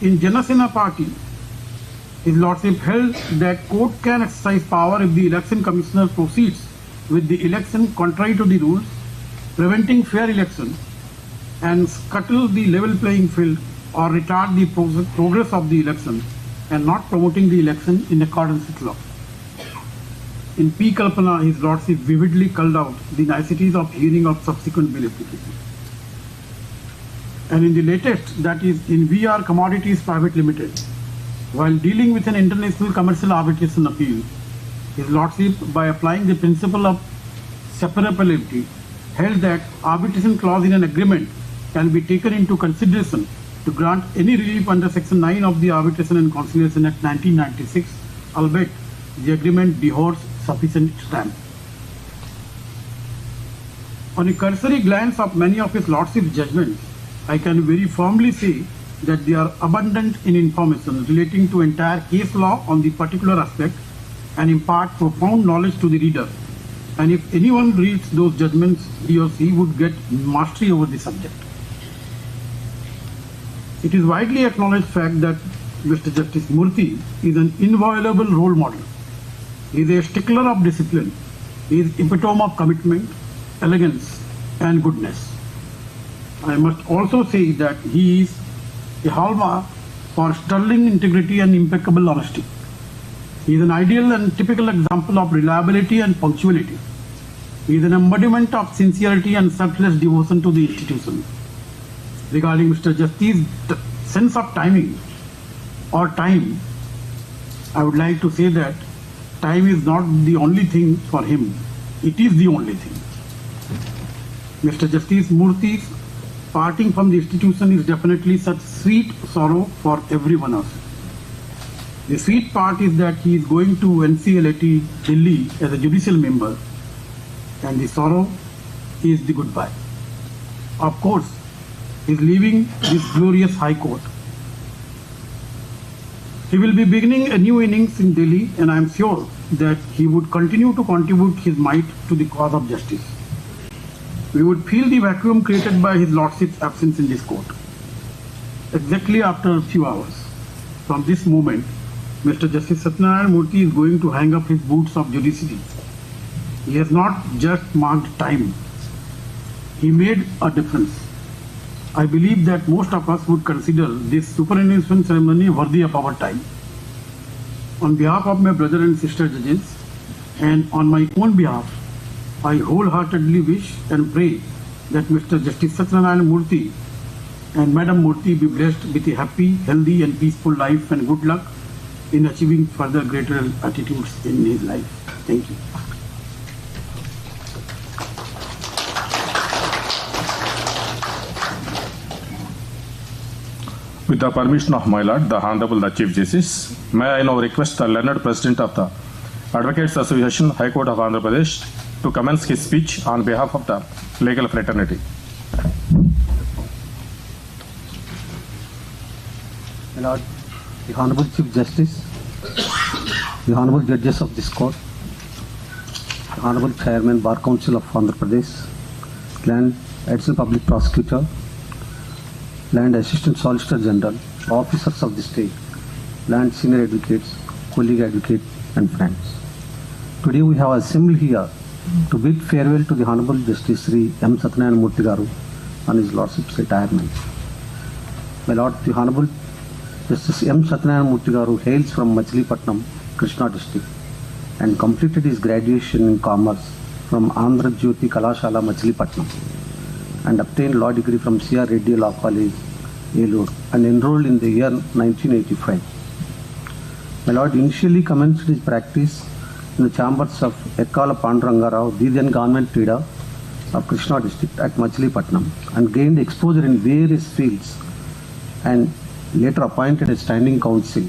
In Janasena Party, His Lordship held that court can exercise power if the election commissioner proceeds with the election contrary to the rules, preventing fair election and scuttle the level playing field or retard the progress of the election and not promoting the election in accordance with law. In P. Kalpana, His Lordship vividly called out the niceties of hearing of subsequent bill application. And in the latest, that is in VR Commodities Private Limited, while dealing with an international commercial arbitration appeal, His Lordship, by applying the principle of separability, held that arbitration clause in an agreement can be taken into consideration to grant any relief under Section 9 of the Arbitration and Conciliation Act 1996, albeit the agreement bears sufficient stamp. On a cursory glance of many of His Lordship's judgments, I can very firmly say that they are abundant in information relating to entire case law on the particular aspect and impart profound knowledge to the reader. And if anyone reads those judgments, he or she would get mastery over the subject. It is widely acknowledged fact that Mr. Justice Murthy is an inviolable role model. He is a stickler of discipline. He is epitome of commitment, elegance and goodness. I must also say that he is a hallmark for sterling integrity and impeccable honesty. He is an ideal and typical example of reliability and punctuality. He is an embodiment of sincerity and selfless devotion to the institution. Regarding Mr. Justice's sense of timing or time, I would like to say that time is not the only thing for him. It is the only thing. Mr. Justice Murthy's parting from the institution is definitely such sweet sorrow for everyone else. The sweet part is that he is going to NCLAT Delhi as a judicial member, and the sorrow is the goodbye. Of course, he is leaving this glorious High Court. He will be beginning a new innings in Delhi, and I am sure that he would continue to contribute his might to the cause of justice. We would feel the vacuum created by His Lordship's absence in this court. Exactly after a few hours from this moment, Mr. Justice Satyanarayana Murthy is going to hang up his boots of judiciary. He has not just marked time. He made a difference. I believe that most of us would consider this superannuation ceremony worthy of our time. On behalf of my brother and sister judges, and on my own behalf, I wholeheartedly wish and pray that Mr. Justice Satyanarayana Murthy and Madam Murthy be blessed with a happy, healthy and peaceful life and good luck in achieving further greater attitudes in his life. Thank you. With the permission of my Lord, the Honorable the Chief Justice, may I now request the learned President of the Advocates Association, High Court of Andhra Pradesh, to commence his speech on behalf of the legal fraternity. My Lord, the Honorable Chief Justice, the Honorable Judges of this Court, the Honorable Chairman, Bar Council of Andhra Pradesh, Land Additional Public Prosecutor, Land Assistant Solicitor General, officers of the state, land senior advocates, colleague advocates and friends. Today we have assembled here to bid farewell to the Honorable Justice Sri M. Satyanarayana Murthy Garu on his Lordship's retirement. My Lord, the Honorable Justice M. Satyanarayana Murthy Garu hails from Machilipatnam, Krishna district, and completed his graduation in commerce from Andhra Jyoti Kalashala, Machilipatnam, and obtained law degree from C.R. Reddy Law College, Elur, and enrolled in the year 1985. My Lord initially commenced his practice in the chambers of Ekkala Pandurangarao, the then government leader of Krishna district at Machilipatnam, and gained exposure in various fields, and later appointed a standing council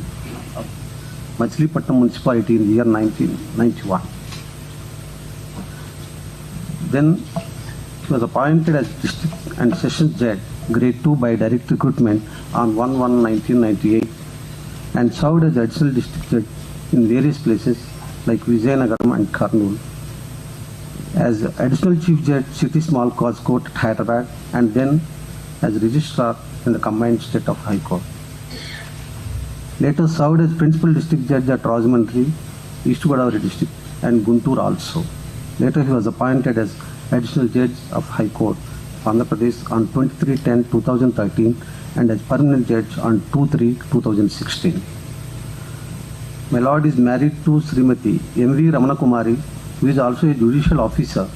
of Machilipatnam municipality in the year 1991. Then he was appointed as district and sessions judge grade 2 by direct recruitment on 1/1/1998, and served as additional district judge in various places like Vizianagaram and Kurnool, as additional chief judge City Small Cause Court at Hyderabad, and then as registrar in the combined state of High Court. Later served as principal district judge at Rajendrananagar, East Godavari district, and Guntur also. Later he was appointed as additional judge of High Court of Andhra Pradesh on 23/10/2013 and as permanent judge on 2/3/2016. My Lord is married to Srimati M.V. Ramana Kumari, who is also a judicial officer,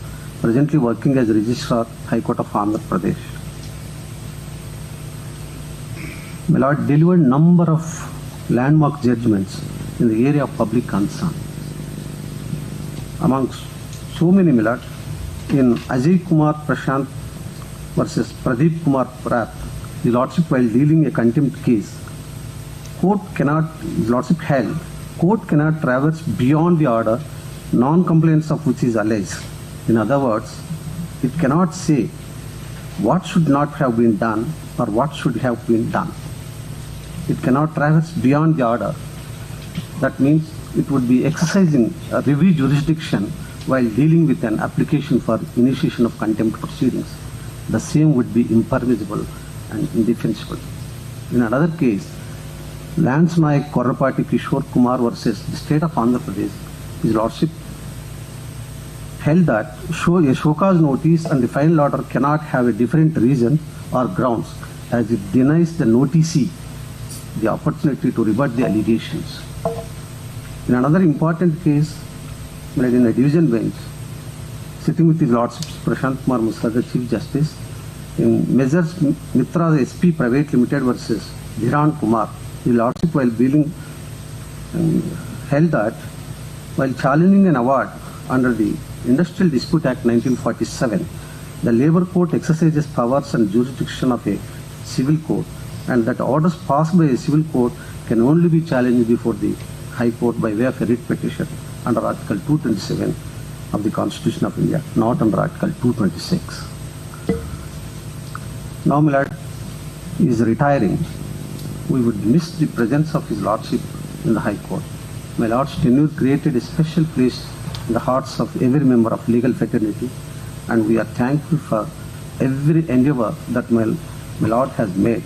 presently working as Registrar, High Court of Andhra Pradesh. My Lord delivered number of landmark judgments in the area of public concern. Amongst so many, my Lord, in Ajay Kumar Prashant versus Pradeep Kumar Prath, the Lordship, while dealing a contempt case, Lordship held, court cannot traverse beyond the order, non-compliance of which is alleged. In other words, it cannot say what should not have been done or what should have been done. It cannot traverse beyond the order. That means it would be exercising a review jurisdiction while dealing with an application for initiation of contempt proceedings. The same would be impermissible and indefensible. In another case, Lance Naik Korrapati Kishore Kumar versus the state of Andhra Pradesh, his Lordship held that a show cause notice and the final order cannot have a different reason or grounds, as it denies the noticee the opportunity to rebut the allegations. In another important case, in a division bench, sitting with his Lordship Prashant Kumar Musarda, Chief Justice, in Measures Mitra SP Private Limited versus Dhiran Kumar, the Lordship, while dealing, held that while challenging an award under the Industrial Dispute Act 1947, the Labour Court exercises powers and jurisdiction of a civil court, and that orders passed by a civil court can only be challenged before the High Court by way of a writ petition under Article 227 of the Constitution of India, not under Article 226. Now, my Lord is retiring. We would miss the presence of his Lordship in the High Court. My Lord's tenure created a special place in the hearts of every member of legal fraternity, and we are thankful for every endeavor that my Lord has made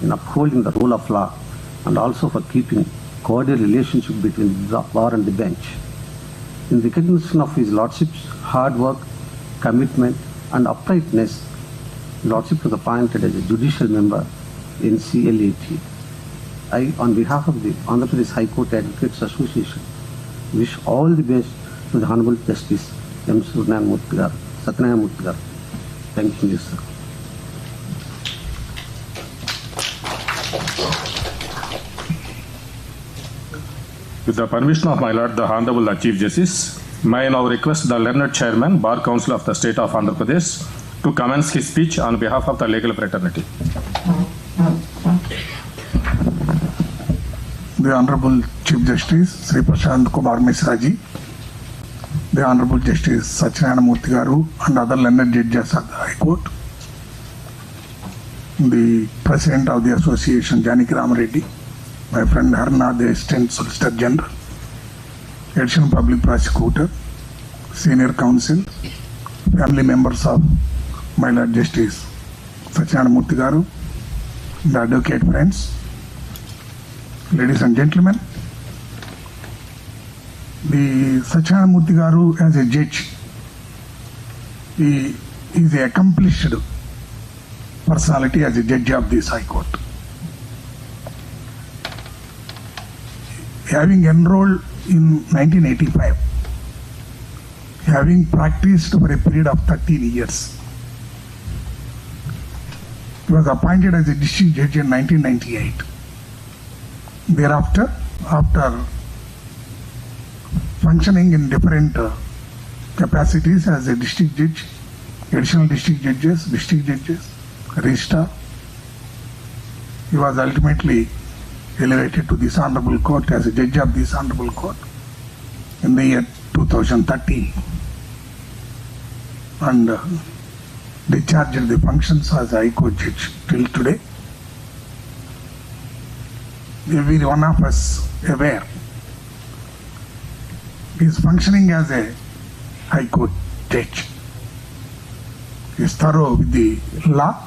in upholding the rule of law, and also for keeping cordial relationship between the bar and the bench. In recognition of his Lordship's hard work, commitment, and uprightness, Lordship was appointed as a judicial member in CLAT. I, on behalf of the Andhra Pradesh High Court Advocates Association, wish all the best to the Honorable Justice M. Satyanarayana Murthy Garu. Thank you, sir. With the permission of my Lord, the Honorable the Chief Justice, may I now request the learned Chairman, Bar Council of the State of Andhra Pradesh, to commence his speech on behalf of the legal fraternity. The Honorable Chief Justice Sri Prashant Kumar Misraji, the Honorable Justice Satyanarayana Murthy Garu and other learned judges of the High Court, the President of the Association Janaki Ram Reddy, my friend Harna, the Assistant Solicitor General, Additional Public Prosecutor, Senior Counsel, family members of my Lord Justice Satyanarayana Murthy Garu, the advocate friends, ladies and gentlemen. The Satyanarayana Murthy Garu as a judge He is an accomplished personality as a judge of this High Court. Having enrolled in 1985, having practiced for a period of 13 years, he was appointed as a district judge in 1998. Thereafter, after functioning in different capacities as a district judge, additional district judges, registrar, he was ultimately elevated to this Honorable Court as a judge of this Honorable Court in the year 2013 and discharged the functions as High Court judge till today. Every one of us aware he is functioning as a High Court judge. He is thorough with the law,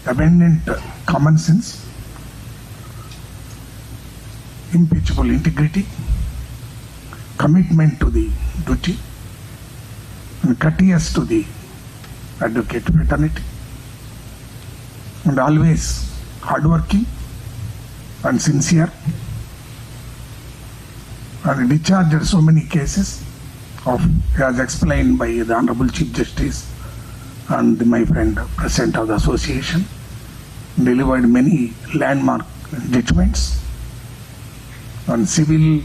abundant common sense, impeachable integrity, commitment to the duty, and courteous to the advocate fraternity, and always hardworking and sincere, and discharged so many cases of, as explained by the Honorable Chief Justice and my friend President of the Association, delivered many landmark judgments on civil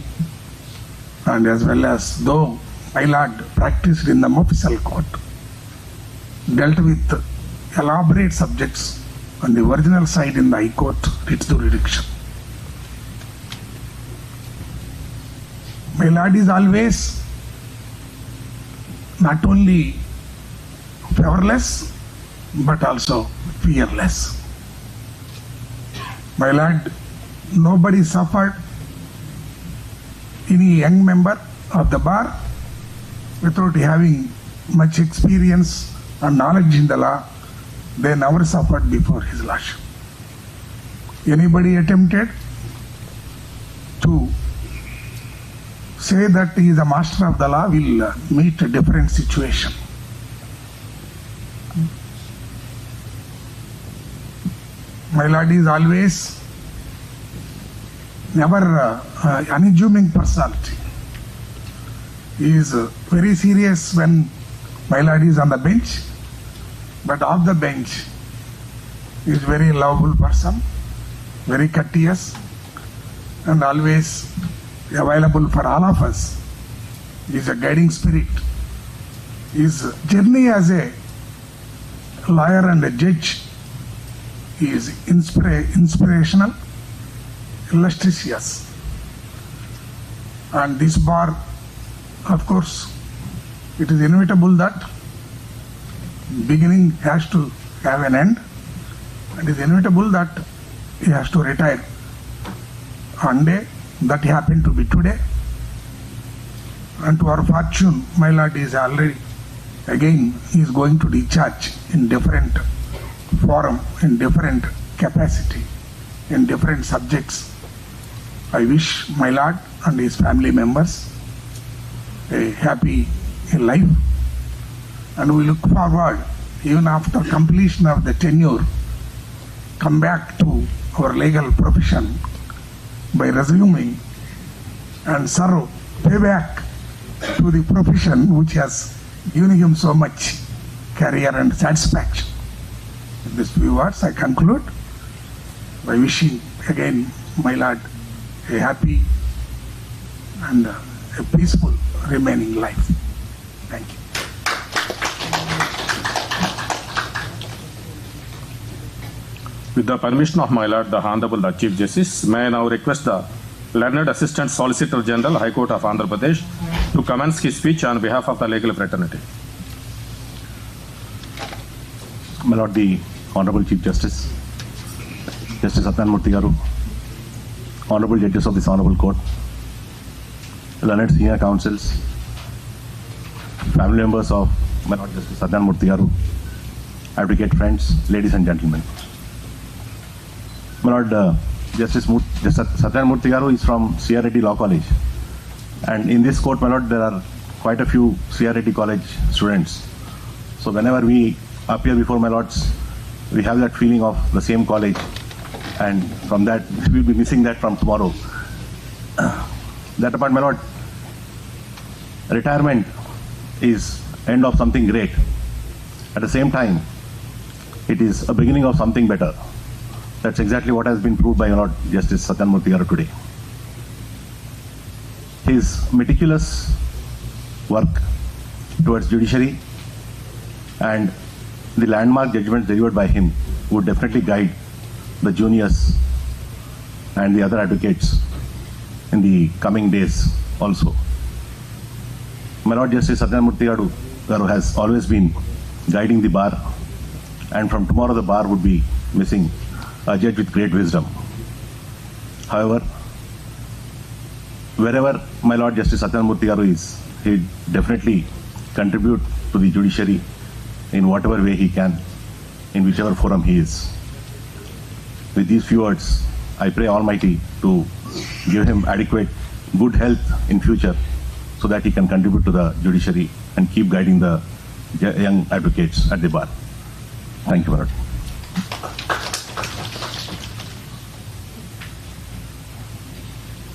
and as well as, though my lord practiced in the official court, dealt with elaborate subjects on the original side in the High Court, its jurisdiction. My lord is always not only fearless but also fearless. My lord, nobody suffered, any young member of the bar, without having much experience and knowledge in the law, they never suffered before his lordship. Anybody attempted to say that he is a master of the law will meet a different situation. My lord is always never unassuming personality. He is very serious when my lord is on the bench, but off the bench he is very lovable person, very courteous, and always available for all of us. He is a guiding spirit. His journey as a lawyer and a judge is inspirational, illustrious. And this bar, of course, it is inevitable that beginning has to have an end, and it is inevitable that he has to retire one day. That happened to be today. And to our fortune, my lord is already, again, he is going to discharge in different forum, in different capacity, in different subjects. I wish my lord and his family members a happy life, and we look forward, even after completion of the tenure, come back to our legal profession by resuming and serve, pay back to the profession which has given him so much career and satisfaction. With these few words, I conclude by wishing again, my lord, a happy and a peaceful remaining life. Thank you. With the permission of my lord, the Honorable the Chief Justice, may I now request the learned Assistant Solicitor General, High Court of Andhra Pradesh, to commence his speech on behalf of the legal fraternity. My lord, the Honorable Chief Justice, Justice Satyanamurthy Garu, Honorable Judges of this Honorable Court, learned senior counsels, family members of my lord Justice Satyanamurthy Garu, advocate friends, ladies and gentlemen. My lord, Justice Satyanamurthy Garu is from C.R. Reddy Law College, and in this court, my lord, there are quite a few CRT college students. So whenever we appear before my lords, we have that feeling of the same college, and from that we'll be missing that from tomorrow. That apart, my lord, retirement is end of something great. At the same time, it is a beginning of something better. That's exactly what has been proved by Lord Justice Satyanmurthy Garu today. His meticulous work towards judiciary and the landmark judgments delivered by him would definitely guide the juniors and the other advocates in the coming days also. My Lord Justice Satyanmurthy Garu has always been guiding the bar, and from tomorrow the bar would be missing a judge with great wisdom. However, wherever my Lord Justice Satyanmurthy Garu is, he definitely contribute to the judiciary in whatever way he can, in whichever forum he is. With these few words, I pray Almighty to give him adequate good health in future so that he can contribute to the judiciary and keep guiding the young advocates at the bar. Thank you, my Lord.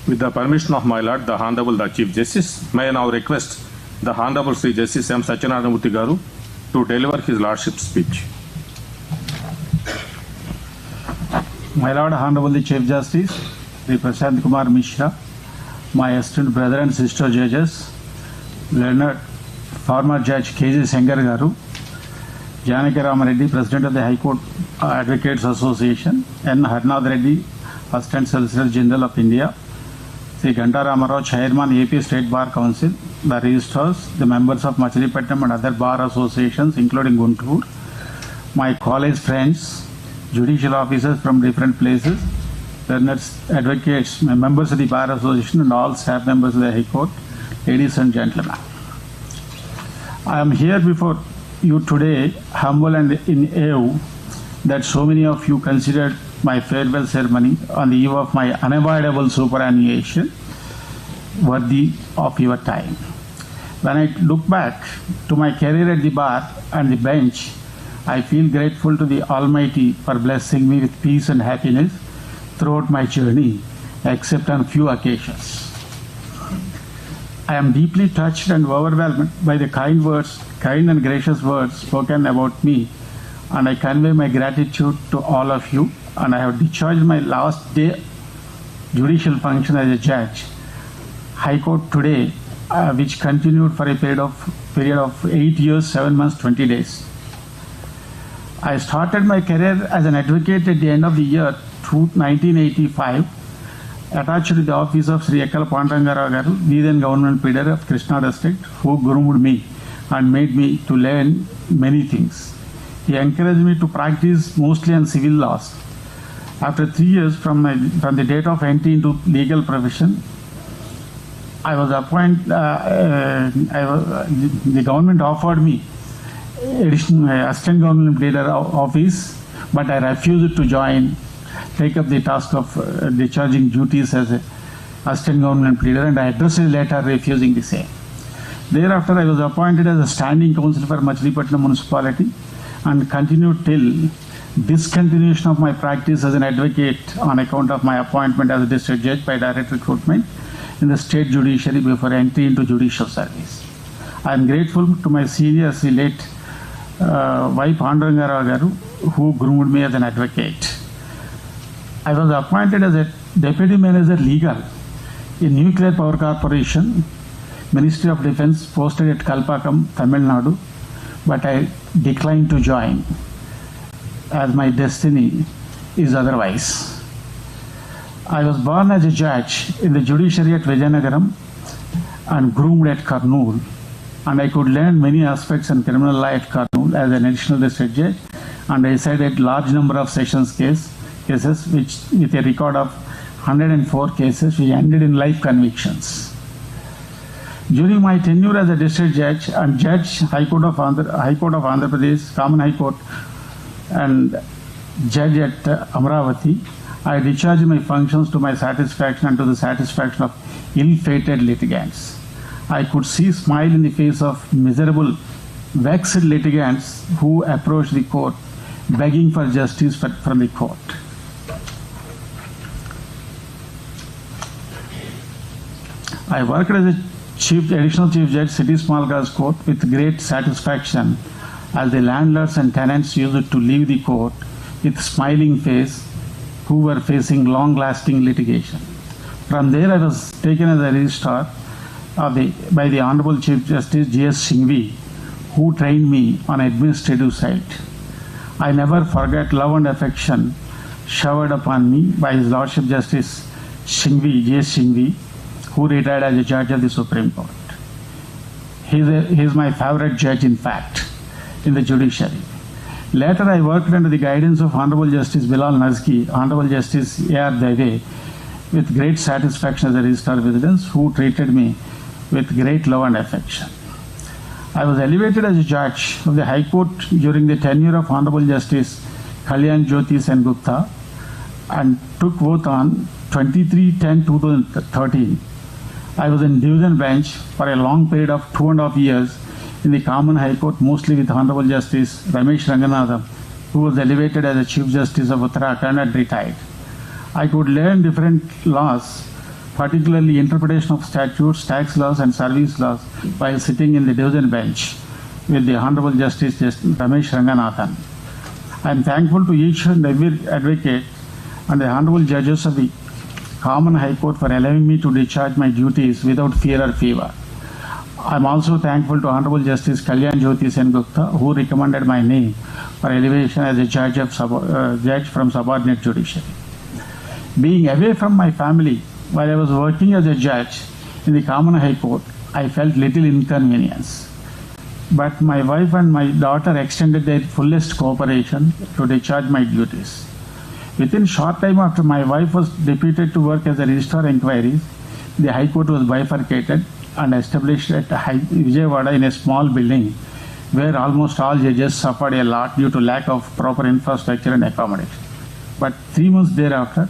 With the permission of my Lord, the Honorable the Chief Justice, may I now request the Honorable Sri Justice M. Satyanarayana Garu to deliver his Lordship's speech. My Lord Honorable the Chief Justice, Sri Prashant Kumar Mishra, my esteemed brother and sister judges, learned former Judge K.J. Sengar Garu, Janaki Rama Reddy, President of the High Court Advocates Association, and Harnath Reddy, Assistant Solicitor General of India, Sri Ganta Ramarao, Chairman AP State Bar Council, the registrars, the members of Machilipatnam and other bar associations including Guntur, my college friends, judicial officers from different places, learners, advocates, members of the Bar Association and all staff members of the High Court, ladies and gentlemen. I am here before you today, humble and in awe that so many of you considered my farewell ceremony on the eve of my unavoidable superannuation worthy of your time. When I look back to my career at the bar and the bench, I feel grateful to the Almighty for blessing me with peace and happiness throughout my journey, except on few occasions. I am deeply touched and overwhelmed by the kind and gracious words spoken about me, and I convey my gratitude to all of you. And I have discharged my last day judicial function as a judge, High Court today, which continued for a period of 8 years, 7 months, 20 days. I started my career as an advocate at the end of the year 1985, attached to the office of Sri Ekkala Pandangarao Garu, the then government pleader of Krishna district, who groomed me and made me to learn many things. He encouraged me to practice mostly on civil laws. After 3 years from the date of entry into legal profession, I was appointed. The government offered me assistant government leader office, but I refused to take up the task of discharging duties as a assistant government leader, and I addressed a letter refusing the same. Thereafter, I was appointed as a standing counsel for Machilipatnam municipality and continued till discontinuation of my practice as an advocate on account of my appointment as a district judge by direct recruitment in the state judiciary before entry into judicial service. I am grateful to my seniors, the late Y. Pandangarao Garu, who groomed me as an advocate. I was appointed as a deputy manager legal in Nuclear Power Corporation, Ministry of Defence, posted at Kalpakam, Tamil Nadu, but I declined to join as my destiny is otherwise. I was born as a judge in the judiciary at Rajendranagar and groomed at Kurnool, and I could learn many aspects in criminal law at Kurnool as an additional district judge, and I decided large number of sessions cases which with a record of 104 cases which ended in life convictions. During my tenure as a district judge and judge High Court of Andhra Pradesh, Common High Court, and judge at Amravati, I discharged my functions to my satisfaction and to the satisfaction of ill-fated litigants. I could see smile in the face of miserable, vexed litigants who approached the court begging for justice from the court. I worked as a additional chief judge, City Small Cause Court, with great satisfaction, as the landlords and tenants used to leave the court with smiling face who were facing long-lasting litigation. From there, I was taken as a registrar by the Honorable Chief Justice G.S. Singhvi, who trained me on administrative side. I never forget love and affection showered upon me by His Lordship Justice Singhvi, G.S. Singhvi, who retired as a judge of the Supreme Court. He is my favorite judge, in fact, in the judiciary. Later, I worked under the guidance of Honorable Justice Bilal Nazki, Honorable Justice A.R. Dave, with great satisfaction as a registrar of residence, who treated me with great love and affection. I was elevated as a judge of the High Court during the tenure of Honorable Justice Kalyan Jyoti Sengupta and took oath on 23/10/2013. I was in division bench for a long period of 2.5 years in the Common High Court, mostly with Honorable Justice Ramesh Ranganathan, who was elevated as a Chief Justice of Uttarakhand and retired. I could learn different laws, particularly interpretation of statutes, tax laws and service laws, while sitting in the division bench with the Honorable Justice Ramesh Ranganathan. I am thankful to each and every advocate and the Honorable Judges of the Common High Court for allowing me to discharge my duties without fear or favor. I am also thankful to Honorable Justice Kalyan Jyoti Sengupta, who recommended my name for elevation as a judge from subordinate judiciary. Being away from my family while I was working as a judge in the Common High Court, I felt little inconvenience. But my wife and my daughter extended their fullest cooperation to discharge my duties. Within short time after my wife was deputed to work as a registrar inquiries, the High Court was bifurcated and established at Vijayawada in a small building where almost all judges suffered a lot due to lack of proper infrastructure and accommodation. But 3 months thereafter,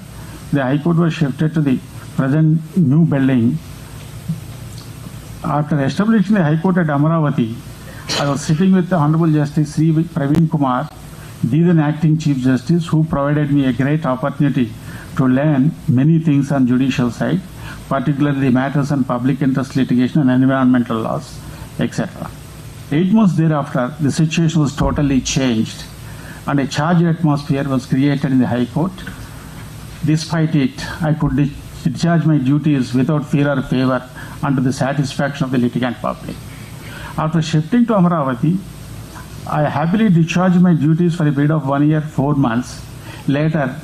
the High Court was shifted to the present new building. After establishing the High Court at Amaravati, I was sitting with the Honorable Justice Sri Praveen Kumar, then acting Chief Justice, who provided me a great opportunity to learn many things on judicial side, particularly matters on public interest litigation and environmental laws, etc. 8 months thereafter, the situation was totally changed and a charged atmosphere was created in the High Court. Despite it, I could discharge my duties without fear or favor and to the satisfaction of the litigant public. After shifting to Amaravati, I happily discharged my duties for a period of 1 year, 4 months. Later,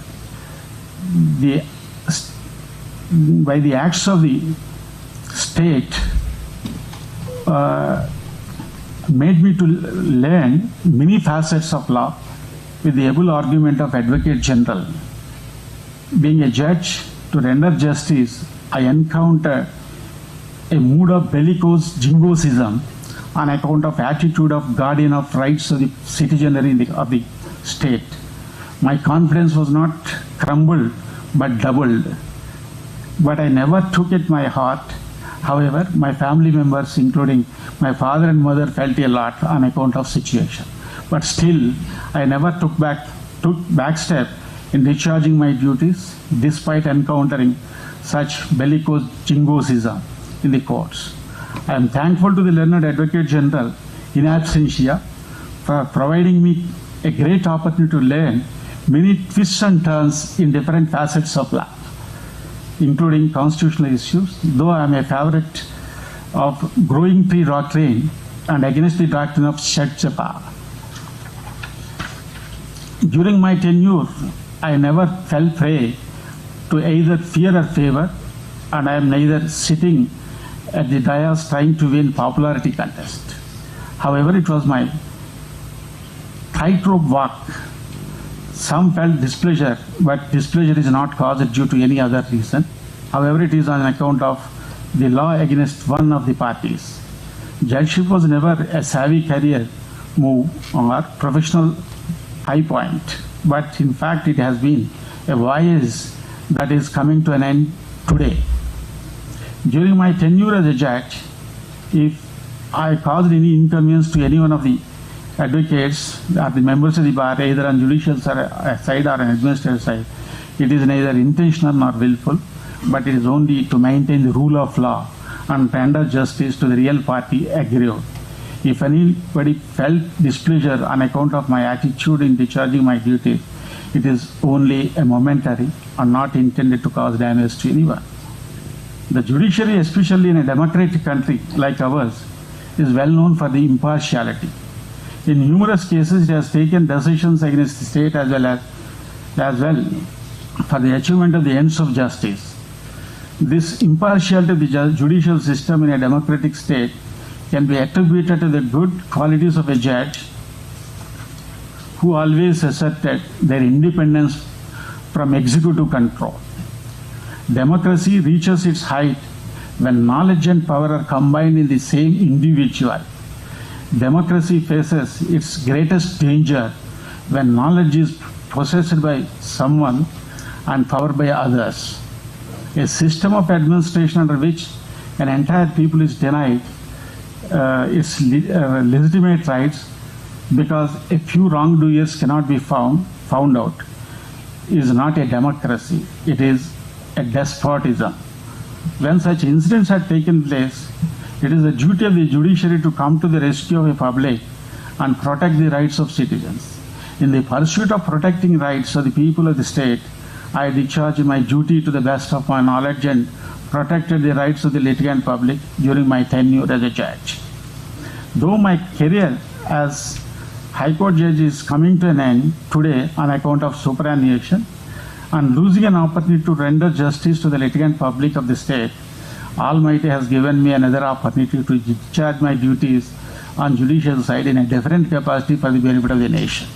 by the acts of the state, made me to learn many facets of law with the able argument of Advocate General. Being a judge, to render justice, I encountered a mood of bellicose jingoism on account of attitude of guardian of rights of the citizenry of the state. My confidence was not crumbled but doubled. But I never took it my heart. However, my family members, including my father and mother, felt a lot on account of situation. But still, I never took back step in discharging my duties, despite encountering such bellicose jingoism in the courts. I am thankful to the learned Advocate General in absentia for providing me a great opportunity to learn many twists and turns in different facets of law, including constitutional issues, though I am a favorite of growing tree doctrine and against the doctrine of Shatjapa. During my tenure, I never fell prey to either fear or favor, and I am neither sitting at the dais trying to win popularity contest. However, it was my tightrope walk. Some felt displeasure, but displeasure is not caused due to any other reason. However, it is on account of the law against one of the parties. Judgeship was never a savvy career move or professional high point, but in fact it has been a voyage that is coming to an end today. During my tenure as a judge, if I caused any inconvenience to any one of the advocates or the members of the bar, either on judicial side or on administrative side, it is neither intentional nor willful, but it is only to maintain the rule of law and render justice to the real party aggrieved. If anybody felt displeasure on account of my attitude in discharging my duty, it is only a momentary and not intended to cause damage to anyone. The judiciary, especially in a democratic country like ours, is well known for the impartiality. In numerous cases, it has taken decisions against the state as well for the achievement of the ends of justice. This impartiality of the judicial system in a democratic state can be attributed to the good qualities of a judge who always asserted their independence from executive control. Democracy reaches its height when knowledge and power are combined in the same individual. Democracy faces its greatest danger when knowledge is possessed by someone and power by others. A system of administration under which an entire people is denied its legitimate rights because a few wrongdoers cannot be found out is not a democracy. It is a despotism. When such incidents have taken place, it is the duty of the judiciary to come to the rescue of the public and protect the rights of citizens. In the pursuit of protecting rights of the people of the state, I discharged my duty to the best of my knowledge and protected the rights of the litigant public during my tenure as a judge. Though my career as High Court judge is coming to an end today on account of superannuation and losing an opportunity to render justice to the litigant public of the state, Almighty has given me another opportunity to discharge my duties on judicial side in a different capacity for the benefit of the nation.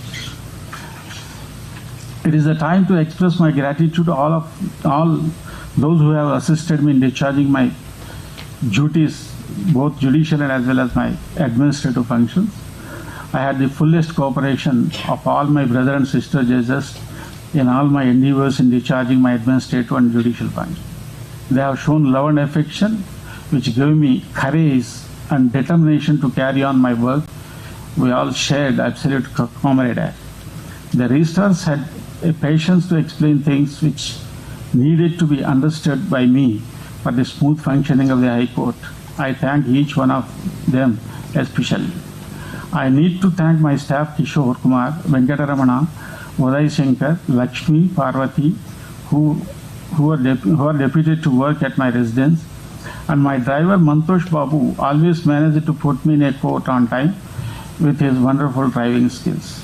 It is the time to express my gratitude to all those who have assisted me in discharging my duties, both judicial and as well as my administrative functions. I had the fullest cooperation of all my brother and sister judges in all my endeavors in discharging my administrative and judicial functions. They have shown love and affection, which gave me courage and determination to carry on my work. We all shared absolute camaraderie. The registrars had a patience to explain things which needed to be understood by me for the smooth functioning of the High Court. I thank each one of them especially. I need to thank my staff Kishore Kumar, Venkataramana, Uday Shankar, Lakshmi, Parvati, who are deputed to work at my residence, and my driver Mantosh Babu always managed to put me in a court on time with his wonderful driving skills.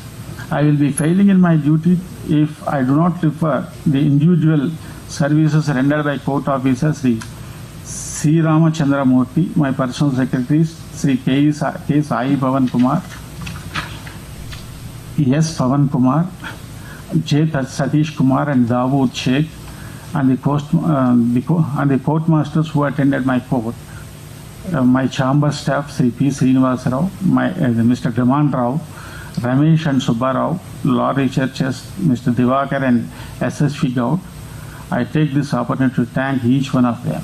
I will be failing in my duty if I do not refer the individual services rendered by court officers Sri Ramachandra Murthy, my personal secretaries Sri K. Sai Pavan Kumar, S. Pavan Kumar, J. Satish Kumar and Dawood Sheikh, and the courtmasters who attended my court. My chamber staff, Sri P. Srinivasa Rao, Mr. Gaman Rao, Ramesh and Subba Rao, law researchers, Mr. Divakar and SSV Gaud. I take this opportunity to thank each one of them.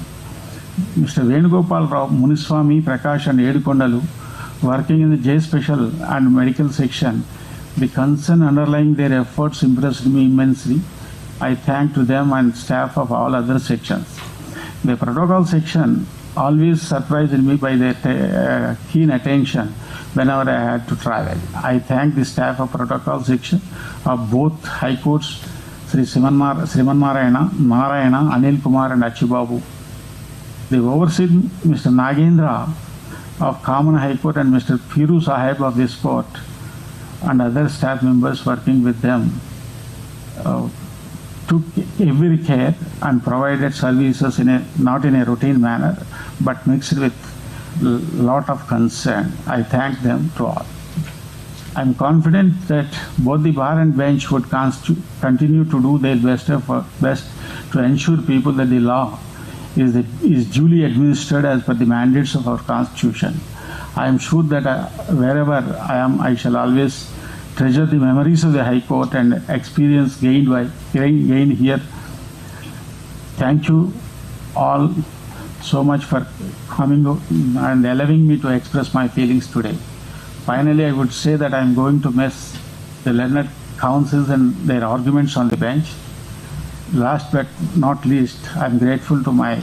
Mr. Venugopal Rao, Muniswami, Prakash and Edukondalu, working in the J Special and Medical section, the concern underlying their efforts impressed me immensely. I thank to them and staff of all other sections. The protocol section always surprised me by their keen attention whenever I had to travel. I thank the staff of protocol section of both High Courts, Sri Srimanarayana, Narayana, Anil Kumar and Achibabu. The overseer, Mr. Nagendra of Common High Court and Mr. Firu Sahib of this court and other staff members working with them took every care and provided services not in a routine manner but mixed with lot of concern. I thank them to all. I am confident that both the bar and bench would continue to do their best to ensure people that the law is duly administered as per the mandates of our Constitution. I am sure that wherever I am, I shall always treasure the memories of the High Court and experience gained here. Thank you all so much for coming and allowing me to express my feelings today. Finally, I would say that I am going to miss the learned counsels and their arguments on the bench. Last but not least, I am grateful to my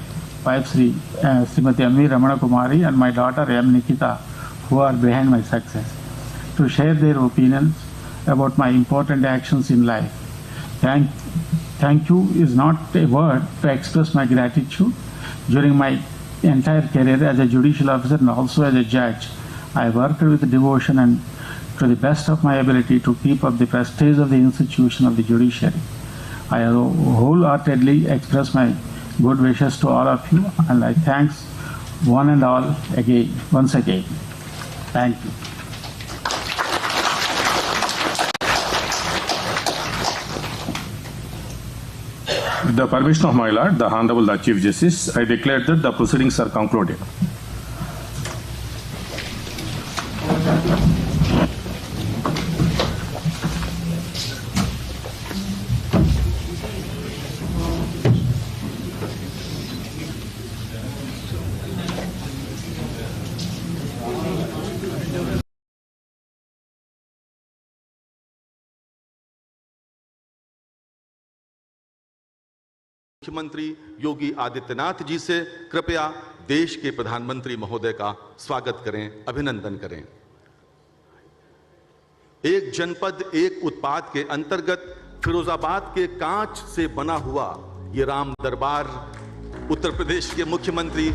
wife Srimati Ammi Ramana Kumari and my daughter M. Nikita, who are behind my success, to share their opinions about my important actions in life. Thank you is not a word to express my gratitude. During my entire career as a judicial officer and also as a judge, I worked with devotion and to the best of my ability to keep up the prestige of the institution of the judiciary. I wholeheartedly express my good wishes to all of you, and I thanks one and all again, once again. Thank you. With the permission of my Lord, the Honorable the Chief Justice, I declare that the proceedings are concluded. मुख्यमंत्री योगी आदित्यनाथ जी से कृपया देश के प्रधानमंत्री महोदय का स्वागत करें, अभिनंदन करें। एक जनपद एक उत्पाद के अंतर्गत फिरोजाबाद के कांच से बना हुआ ये राम दरबार उत्तर प्रदेश के मुख्यमंत्री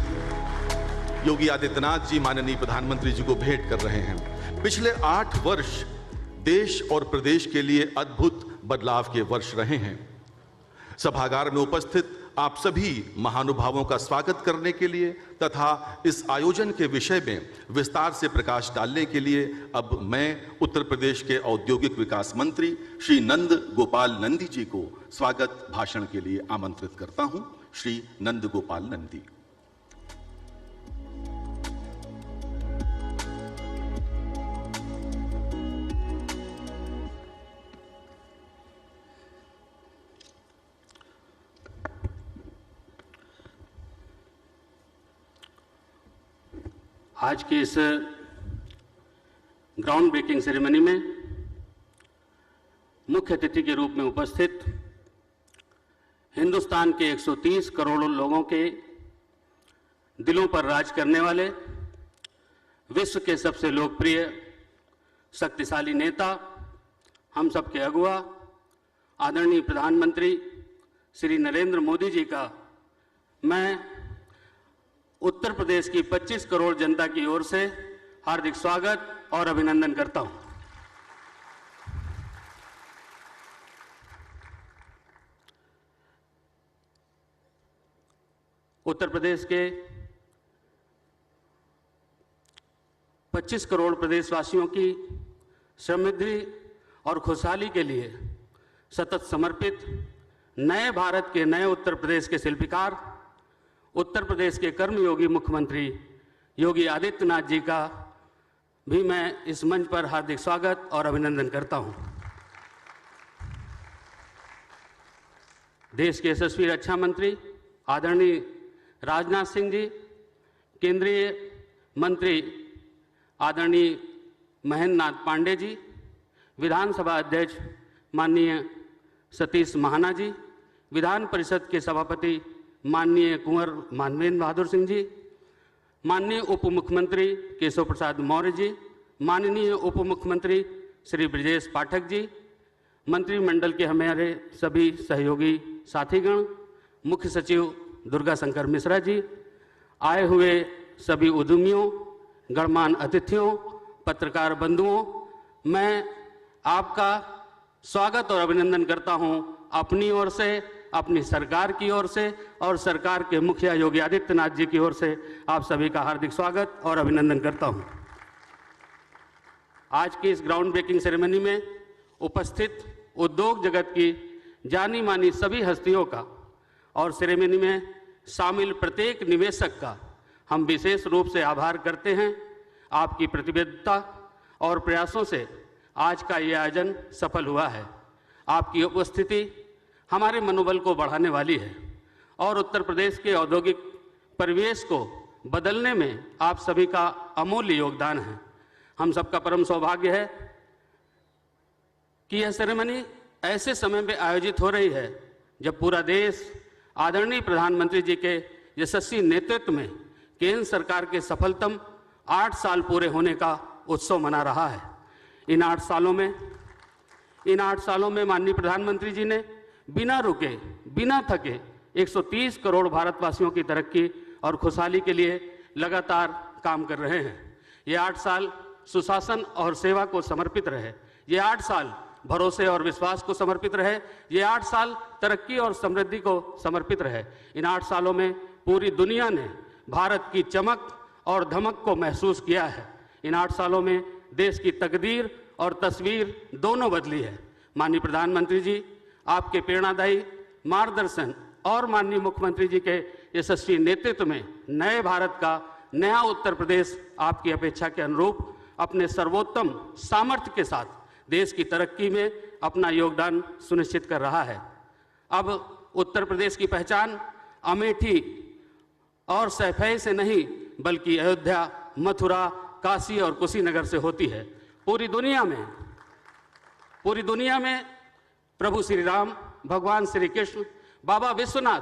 योगी आदित्यनाथ जी माननीय प्रधानमंत्री जी को भेंट कर रहे हैं। पिछले 8 वर्ष देश और प्रदेश के लिए अद्भुत बदलाव के वर्ष रहे हैं। सभागार में उपस्थित आप सभी महानुभावों का स्वागत करने के लिए तथा इस आयोजन के विषय में विस्तार से प्रकाश डालने के लिए अब मैं उत्तर प्रदेश के औद्योगिक विकास मंत्री श्री नंद गोपाल नंदी जी को स्वागत भाषण के लिए आमंत्रित करता हूं। श्री नंद गोपाल नंदी। आज के इस ग्राउंड ब्रेकिंग सेरेमनी में मुख्य अतिथि के रूप में उपस्थित हिंदुस्तान के 130 करोड़ लोगों के दिलों पर राज करने वाले विश्व के सबसे लोकप्रिय शक्तिशाली नेता, हम सबके अगुआ आदरणीय प्रधानमंत्री श्री नरेंद्र मोदी जी का मैं उत्तर प्रदेश की 25 करोड़ जनता की ओर से हार्दिक स्वागत और अभिनंदन करता हूं। उत्तर प्रदेश के 25 करोड़ प्रदेशवासियों की समृद्धि और खुशहाली के लिए सतत समर्पित नए भारत के नए उत्तर प्रदेश के शिल्पकार उत्तर प्रदेश के कर्मयोगी मुख्यमंत्री योगी आदित्यनाथ जी का भी मैं इस मंच पर हार्दिक स्वागत और अभिनंदन करता हूं। देश के यशस्वी रक्षा मंत्री आदरणीय राजनाथ सिंह जी, केंद्रीय मंत्री आदरणीय महेंद्र नाथ पांडे जी, विधानसभा अध्यक्ष माननीय सतीश महाना जी, विधान परिषद के सभापति माननीय कुंवर मानवेंद्र बहादुर सिंह जी, माननीय उप मुख्यमंत्री केशव प्रसाद मौर्य जी, माननीय उप मुख्यमंत्री श्री ब्रजेश पाठक जी, मंत्रिमंडल के हमारे सभी सहयोगी साथीगण, मुख्य सचिव दुर्गा शंकर मिश्रा जी, आए हुए सभी उद्यमियों, गणमान्य अतिथियों, पत्रकार बंधुओं, मैं आपका स्वागत और अभिनंदन करता हूं अपनी ओर से, अपनी सरकार की ओर से और सरकार के मुखिया योगी आदित्यनाथ जी की ओर से आप सभी का हार्दिक स्वागत और अभिनंदन करता हूं। आज की इस ग्राउंड ब्रेकिंग सेरेमनी में उपस्थित उद्योग जगत की जानी मानी सभी हस्तियों का और सेरेमनी में शामिल प्रत्येक निवेशक का हम विशेष रूप से आभार करते हैं। आपकी प्रतिबद्धता और प्रयासों से आज का ये आयोजन सफल हुआ है। आपकी उपस्थिति हमारे मनोबल को बढ़ाने वाली है और उत्तर प्रदेश के औद्योगिक परिवेश को बदलने में आप सभी का अमूल्य योगदान है। हम सबका परम सौभाग्य है कि यह सेरेमनी ऐसे समय में आयोजित हो रही है जब पूरा देश आदरणीय प्रधानमंत्री जी के यशस्वी नेतृत्व में केंद्र सरकार के सफलतम 8 साल पूरे होने का उत्सव मना रहा है। इन 8 सालों में माननीय प्रधानमंत्री जी ने बिना रुके, बिना थके 130 करोड़ भारतवासियों की तरक्की और खुशहाली के लिए लगातार काम कर रहे हैं। ये 8 साल सुशासन और सेवा को समर्पित रहे। ये 8 साल भरोसे और विश्वास को समर्पित रहे। ये 8 साल तरक्की और समृद्धि को समर्पित रहे। इन 8 सालों में पूरी दुनिया ने भारत की चमक और धमक को महसूस किया है। इन 8 सालों में देश की तकदीर और तस्वीर दोनों बदली है। माननीय प्रधानमंत्री जी, आपके प्रेरणादायी मार्गदर्शन और माननीय मुख्यमंत्री जी के यशस्वी नेतृत्व में नए भारत का नया उत्तर प्रदेश आपकी अपेक्षा के अनुरूप अपने सर्वोत्तम सामर्थ्य के साथ देश की तरक्की में अपना योगदान सुनिश्चित कर रहा है। अब उत्तर प्रदेश की पहचान अमेठी और सैफई से नहीं बल्कि अयोध्या, मथुरा, काशी और कुशीनगर से होती है। पूरी दुनिया में प्रभु श्री राम, भगवान श्री कृष्ण, बाबा विश्वनाथ,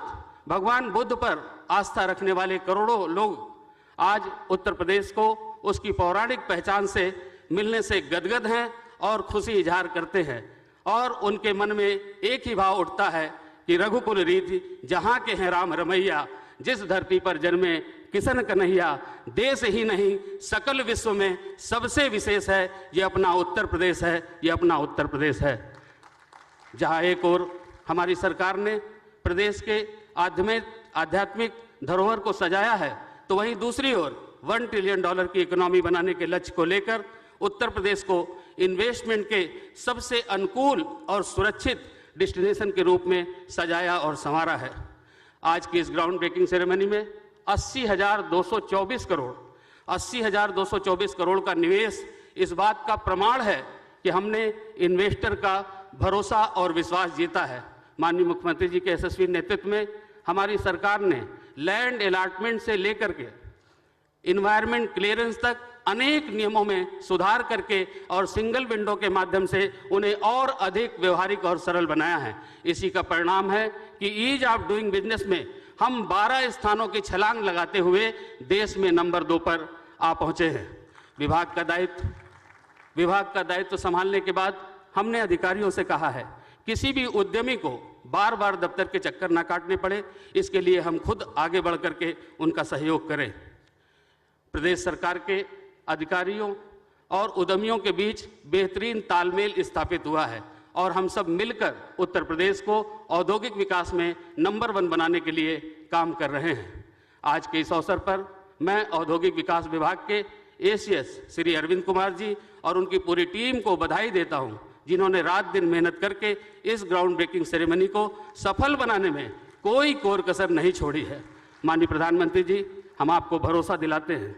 भगवान बुद्ध पर आस्था रखने वाले करोड़ों लोग आज उत्तर प्रदेश को उसकी पौराणिक पहचान से मिलने से गदगद हैं और खुशी इजहार करते हैं। और उनके मन में एक ही भाव उठता है कि रघुकुल रीति जहाँ के हैं राम रमैया, जिस धरती पर जन्मे किशन कन्हैया, देश ही नहीं सकल विश्व में सबसे विशेष है ये अपना उत्तर प्रदेश है, ये अपना उत्तर प्रदेश है। जहाँ एक ओर हमारी सरकार ने प्रदेश के आध्यात्मिक धरोहर को सजाया है, तो वहीं दूसरी ओर $1 ट्रिलियन की इकोनॉमी बनाने के लक्ष्य को लेकर उत्तर प्रदेश को इन्वेस्टमेंट के सबसे अनुकूल और सुरक्षित डेस्टिनेशन के रूप में सजाया और संवारा है। आज की इस ग्राउंड ब्रेकिंग सेरेमनी में 80,224 करोड़ का निवेश इस बात का प्रमाण है कि हमने इन्वेस्टर का भरोसा और विश्वास जीता है। माननीय मुख्यमंत्री जी के यशस्वी नेतृत्व में हमारी सरकार ने लैंड अलॉटमेंट से लेकर के इन्वायरमेंट क्लियरेंस तक अनेक नियमों में सुधार करके और सिंगल विंडो के माध्यम से उन्हें और अधिक व्यवहारिक और सरल बनाया है। इसी का परिणाम है कि ईज ऑफ डूइंग बिजनेस में हम 12 स्थानों की छलांग लगाते हुए देश में नंबर 2 पर आ पहुंचे हैं। विभाग का दायित्व संभालने के बाद हमने अधिकारियों से कहा है किसी भी उद्यमी को बार बार दफ्तर के चक्कर ना काटने पड़े, इसके लिए हम खुद आगे बढ़ करके उनका सहयोग करें। प्रदेश सरकार के अधिकारियों और उद्यमियों के बीच बेहतरीन तालमेल स्थापित हुआ है और हम सब मिलकर उत्तर प्रदेश को औद्योगिक विकास में नंबर 1 बनाने के लिए काम कर रहे हैं। आज के इस अवसर पर मैं औद्योगिक विकास विभाग के ACS श्री अरविंद कुमार जी और उनकी पूरी टीम को बधाई देता हूं, जिन्होंने रात दिन मेहनत करके इस ग्राउंड ब्रेकिंग सेरेमनी को सफल बनाने में कोई कोर कसर नहीं छोड़ी है। माननीय प्रधानमंत्री जी, हम आपको भरोसा दिलाते हैं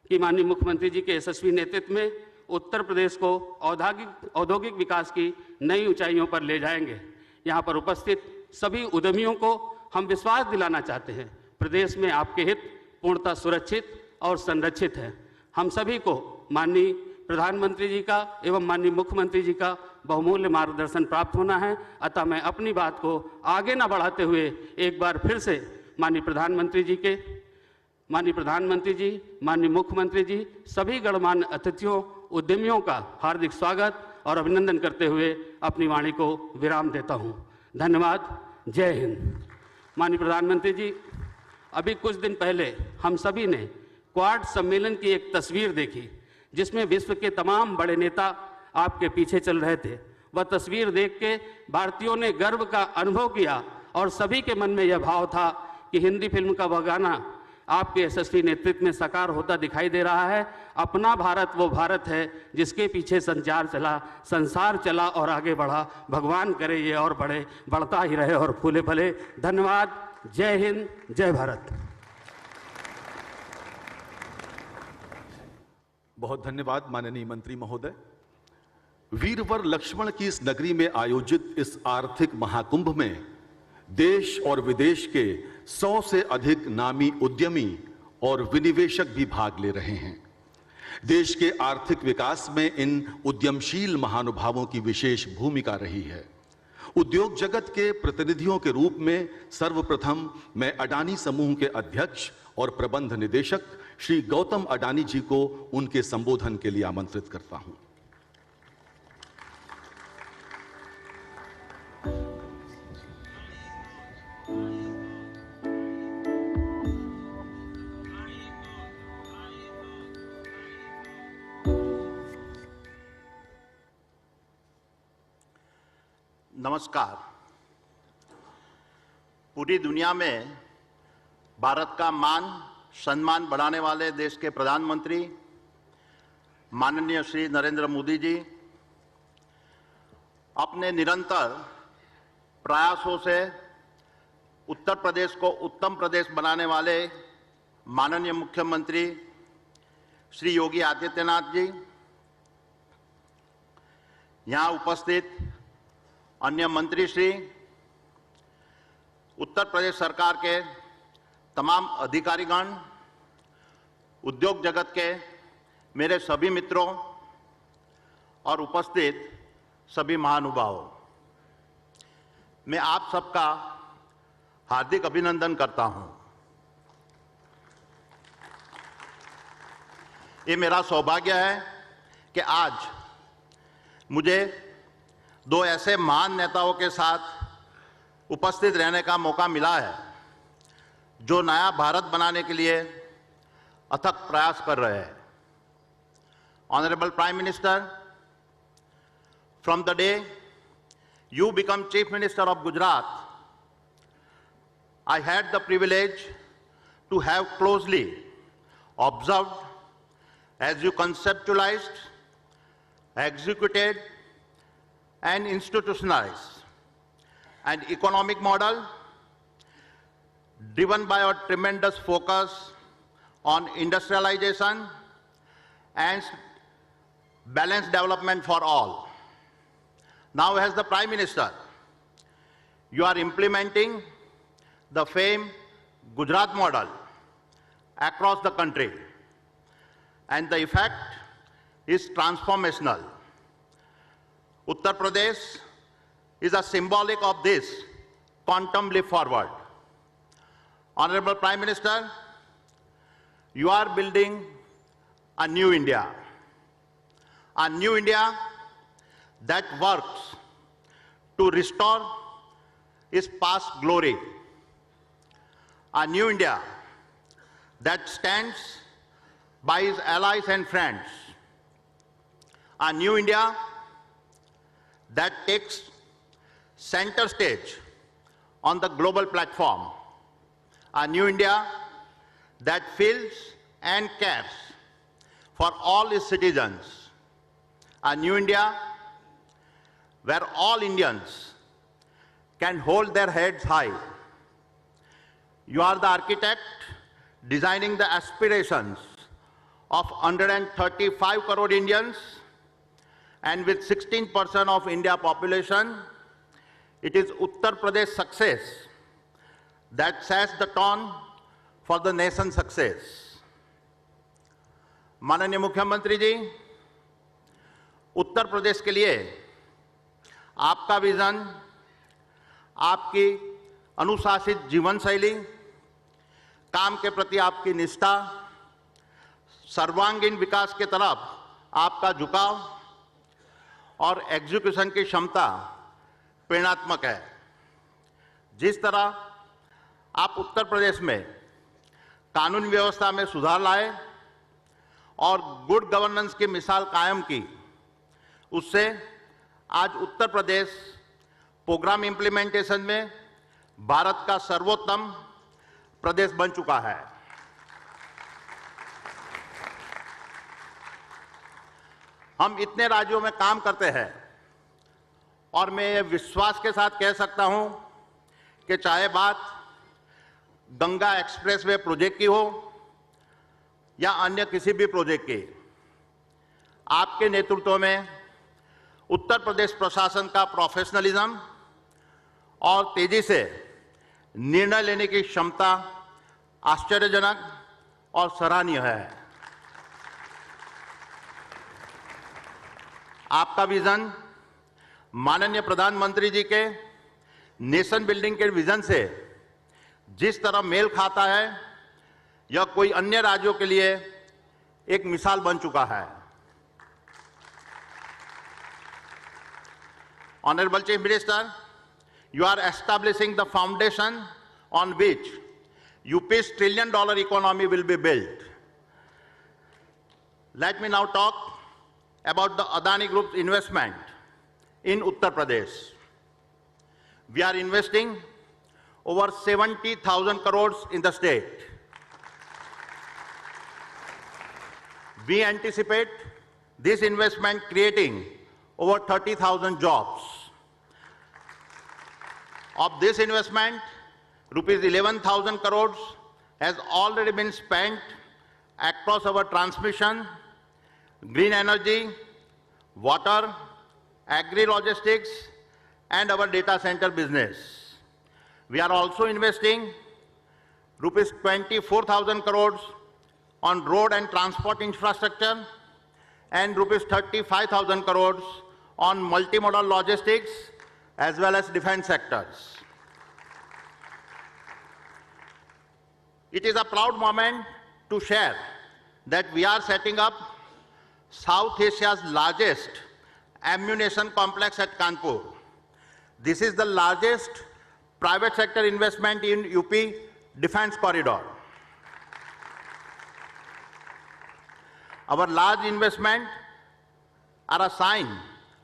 कि माननीय मुख्यमंत्री जी के यशस्वी नेतृत्व में उत्तर प्रदेश को औद्योगिक विकास की नई ऊंचाइयों पर ले जाएंगे। यहाँ पर उपस्थित सभी उद्यमियों को हम विश्वास दिलाना चाहते हैं, प्रदेश में आपके हित पूर्णतः सुरक्षित और संरक्षित है। हम सभी को माननीय प्रधानमंत्री जी का एवं माननीय मुख्यमंत्री जी का बहुमूल्य मार्गदर्शन प्राप्त होना है। अतः मैं अपनी बात को आगे न बढ़ाते हुए एक बार फिर से माननीय प्रधानमंत्री जी, माननीय मुख्यमंत्री जी, सभी गणमान्य अतिथियों, उद्यमियों का हार्दिक स्वागत और अभिनंदन करते हुए अपनी वाणी को विराम देता हूं। धन्यवाद। जय हिंद। माननीय प्रधानमंत्री जी, अभी कुछ दिन पहले हम सभी ने क्वाड सम्मेलन की एक तस्वीर देखी जिसमें विश्व के तमाम बड़े नेता आपके पीछे चल रहे थे। वह तस्वीर देख के भारतीयों ने गर्व का अनुभव किया और सभी के मन में यह भाव था कि हिंदी फिल्म का वह गाना आपके यशस्वी नेतृत्व में साकार होता दिखाई दे रहा है। अपना भारत वो भारत है जिसके पीछे संसार चला और आगे बढ़ा। भगवान करे ये और बढ़े, बढ़ता ही रहे और फूले फले। धन्यवाद। जय हिंद, जय भारत। बहुत धन्यवाद माननीय मंत्री महोदय। वीरवर लक्ष्मण की इस नगरी में आयोजित इस आर्थिक महाकुंभ में देश और विदेश के 100 से अधिक नामी उद्यमी और विनिवेशक भी भाग ले रहे हैं। देश के आर्थिक विकास में इन उद्यमशील महानुभावों की विशेष भूमिका रही है। उद्योग जगत के प्रतिनिधियों के रूप में सर्वप्रथम मैं अडानी समूह के अध्यक्ष और प्रबंध निदेशक श्री गौतम अडानी जी को उनके संबोधन के लिए आमंत्रित करता हूं। नमस्कार। पूरी दुनिया में भारत का मान सम्मान बढ़ाने वाले देश के प्रधानमंत्री माननीय श्री नरेंद्र मोदी जी अपने निरंतर प्रयासों से उत्तर प्रदेश को उत्तम प्रदेश बनाने वाले माननीय मुख्यमंत्री श्री योगी आदित्यनाथ जी, यहाँ उपस्थित अन्य मंत्री श्री, उत्तर प्रदेश सरकार के तमाम अधिकारीगण, उद्योग जगत के मेरे सभी मित्रों और उपस्थित सभी महानुभावों, मैं आप सबका हार्दिक अभिनंदन करता हूं। ये मेरा सौभाग्य है कि आज मुझे दो ऐसे महान नेताओं के साथ उपस्थित रहने का मौका मिला है जो नया भारत बनाने के लिए अथक प्रयास कर रहे हैं। Honourable prime minister, from the day you become Chief Minister of Gujarat, I had the privilege to have closely observed as you conceptualized, executed, and institutionalized an economic model driven by a tremendous focus on industrialization and balanced development for all. Now, as the Prime Minister, you are implementing the famed Gujarat model across the country, and the effect is transformational. Uttar Pradesh is a symbolic of this quantum leap forward. Honorable Prime Minister, you are building a new India that works to restore its past glory, a new India that stands by its allies and friends, a new India that takes center stage on the global platform, a new India that feels and cares for all its citizens, a new India where all Indians can hold their heads high. You are the architect designing the aspirations of 135 crore Indians, and with 16% of India population, it is Uttar Pradesh success that sets the tone for the nation's success. माननीय मुख्यमंत्री जी, उत्तर प्रदेश के लिए आपका vision, आपकी अनुशासित जीवन शैली, काम के प्रति आपकी निष्ठा, सर्वांगीण विकास के तरफ आपका झुकाव और एग्जीक्यूशन की क्षमता प्रेरणात्मक है। जिस तरह आप उत्तर प्रदेश में कानून व्यवस्था में सुधार लाए और गुड गवर्नेंस की मिसाल कायम की, उससे आज उत्तर प्रदेश प्रोग्राम इंप्लीमेंटेशन में भारत का सर्वोत्तम प्रदेश बन चुका है। हम इतने राज्यों में काम करते हैं और मैं ये विश्वास के साथ कह सकता हूं कि चाहे बात गंगा एक्सप्रेसवे प्रोजेक्ट की हो या अन्य किसी भी प्रोजेक्ट की, आपके नेतृत्व में उत्तर प्रदेश प्रशासन का प्रोफेशनलिज्म और तेजी से निर्णय लेने की क्षमता आश्चर्यजनक और सराहनीय है। आपका विजन माननीय प्रधानमंत्री जी के नेशन बिल्डिंग के विजन से जिस तरह मेल खाता है, यह कोई अन्य राज्यों के लिए एक मिसाल बन चुका है। Honorable Chief Minister, you are establishing the foundation on which UP's $1 trillion economy will be built. Let me now talk about the Adani Group's investment in Uttar Pradesh. We are investing over 70,000 crores in the state. We anticipate this investment creating over 30,000 jobs. Of this investment, rupees 11,000 crores has already been spent across our transmission, green energy, water, agri-logistics, and our data center business. We are also investing rupees 24,000 crores on road and transport infrastructure and rupees 35,000 crores on multimodal logistics as well as defense sectors. It is a proud moment to share that we are setting up South Asia's largest ammunition complex at Kanpur. This is the largest private sector investment in UP defense corridor. Our large investment are a sign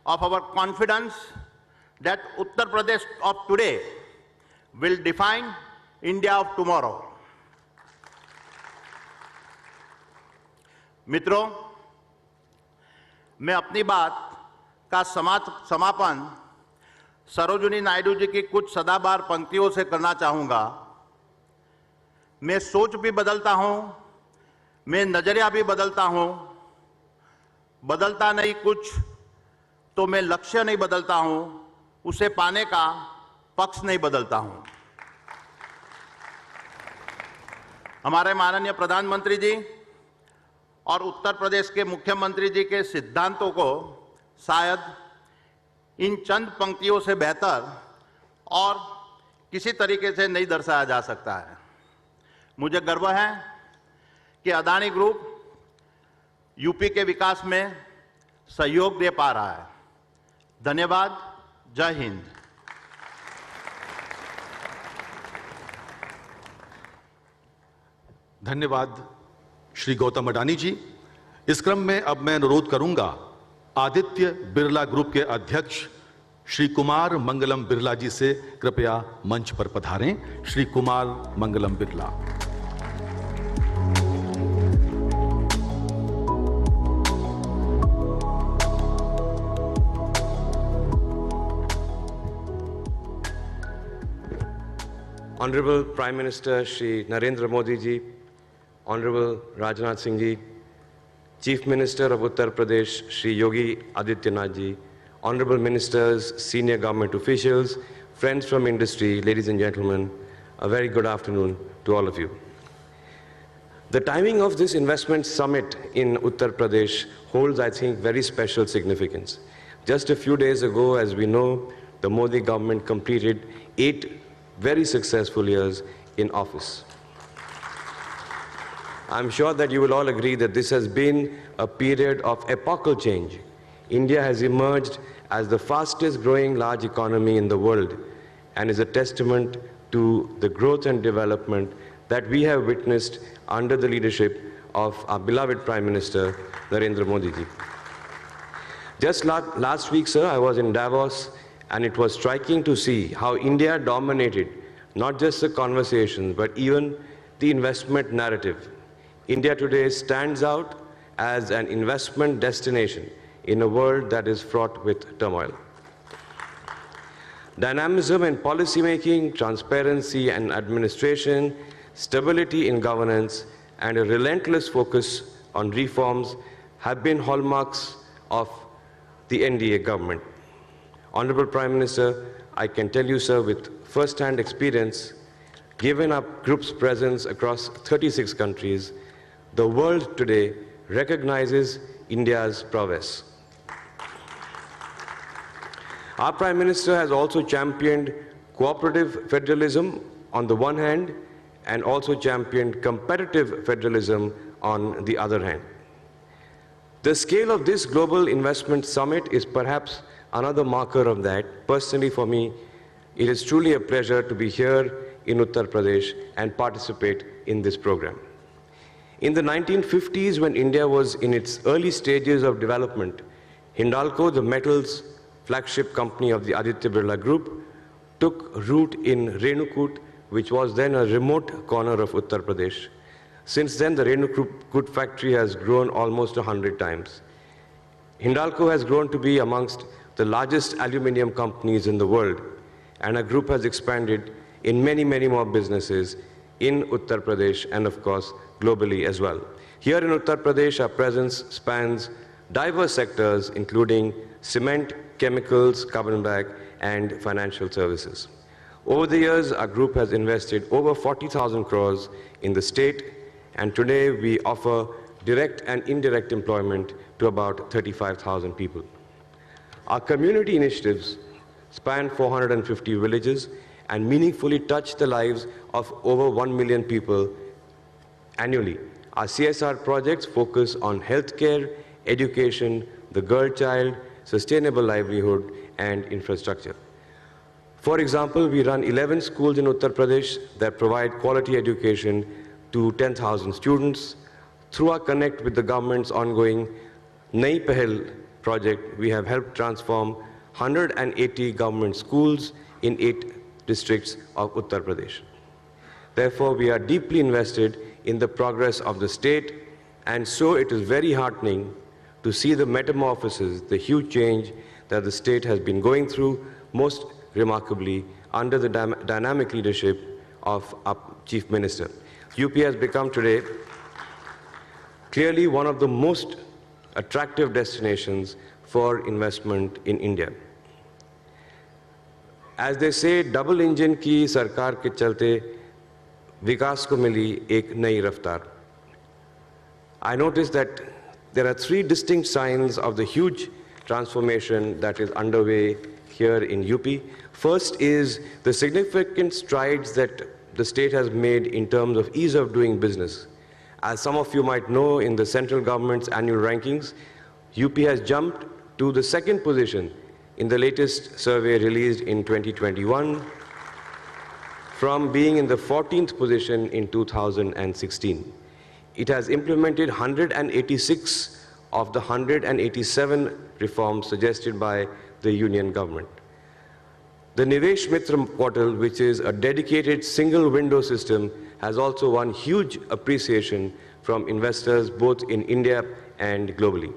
of our confidence that Uttar Pradesh of today will define India of tomorrow. मित्रों, मैं अपनी बात का समापन सरोजिनी नायडू जी की कुछ सदाबहार पंक्तियों से करना चाहूंगा। मैं सोच भी बदलता हूं, मैं नजरिया भी बदलता हूं, बदलता नहीं कुछ तो मैं लक्ष्य नहीं बदलता हूं, उसे पाने का पक्ष नहीं बदलता हूं। हमारे माननीय प्रधानमंत्री जी और उत्तर प्रदेश के मुख्यमंत्री जी के सिद्धांतों को शायद इन चंद पंक्तियों से बेहतर और किसी तरीके से नहीं दर्शाया जा सकता है। मुझे गर्व है कि अदानी ग्रुप यूपी के विकास में सहयोग दे पा रहा है। धन्यवाद। जय हिंद। धन्यवाद श्री गौतम अडानी जी। इस क्रम में अब मैं अनुरोध करूंगा आदित्य बिरला ग्रुप के अध्यक्ष श्री कुमार मंगलम बिरला जी से कृपया मंच पर पधारें। Shri Kumar Mangalam Birla. Honorable Prime Minister Shri Narendra Modi ji, Honorable Rajnath Singh ji, Chief Minister of Uttar Pradesh Shri Yogi Adityanath ji, Honorable Ministers, senior government officials, friends from industry, ladies and gentlemen, a very good afternoon to all of you. The timing of this investment summit in Uttar Pradesh holds, I think, very special significance. Just a few days ago, as we know, the Modi government completed 8 very successful years in office. I'm sure that you will all agree that this has been a period of epochal change. India has emerged as the fastest growing large economy in the world and is a testament to the growth and development that we have witnessed under the leadership of our beloved Prime Minister, Narendra Modi ji. Just last week, sir, I was in Davos, and it was striking to see how India dominated not just the conversations, but even the investment narrative. India today stands out as an investment destination in a world that is fraught with turmoil. Dynamism in policymaking, transparency and administration, stability in governance, and a relentless focus on reforms have been hallmarks of the NDA government. Honorable Prime Minister, I can tell you, sir, with first-hand experience, Given our group's presence across 36 countries, the world today recognizes India's prowess. Our Prime Minister has also championed cooperative federalism on the one hand and also championed competitive federalism on the other hand. The scale of this Global Investment Summit is perhaps another marker of that. Personally, for me, it is truly a pleasure to be here in Uttar Pradesh and participate in this program. In the 1950s, when India was in its early stages of development, Hindalco, the metals flagship company of the Aditya Birla Group, took root in Renukut, which was then a remote corner of Uttar Pradesh. Since then, the Renukut factory has grown almost 100 times. Hindalco has grown to be amongst the largest aluminium companies in the world, and our group has expanded in many, many more businesses in Uttar Pradesh and, of course, globally as well. Here in Uttar Pradesh, our presence spans diverse sectors, including cement, chemicals, carbon black, and financial services. Over the years, our group has invested over 40,000 crores in the state, and today we offer direct and indirect employment to about 35,000 people. Our community initiatives span 450 villages and meaningfully touch the lives of over 1 million people annually. Our CSR projects focus on healthcare, education, the girl child, sustainable livelihood, and infrastructure. For example, we run 11 schools in Uttar Pradesh that provide quality education to 10,000 students. Through our connect with the government's ongoing Nai Pahal project, we have helped transform 180 government schools in 8 districts of Uttar Pradesh. Therefore, we are deeply invested in the progress of the state, and so it is very heartening to see the metamorphosis, the huge change that the state has been going through, most remarkably under the dynamic leadership of our Chief Minister. UP has become today clearly one of the most attractive destinations for investment in India. As they say, double engine की सरकार के चलते विकास को मिली एक नई रफ्तार. I noticed that there are 3 distinct signs of the huge transformation that is underway here in UP. First is the significant strides that the state has made in terms of ease of doing business. As some of you might know, in the central government's annual rankings, UP has jumped to the 2nd position in the latest survey released in 2021 from being in the 14th position in 2016. It has implemented 186 of the 187 reforms suggested by the union government. The Nivesh Mitra portal, which is a dedicated single window system, has also won huge appreciation from investors both in India and globally.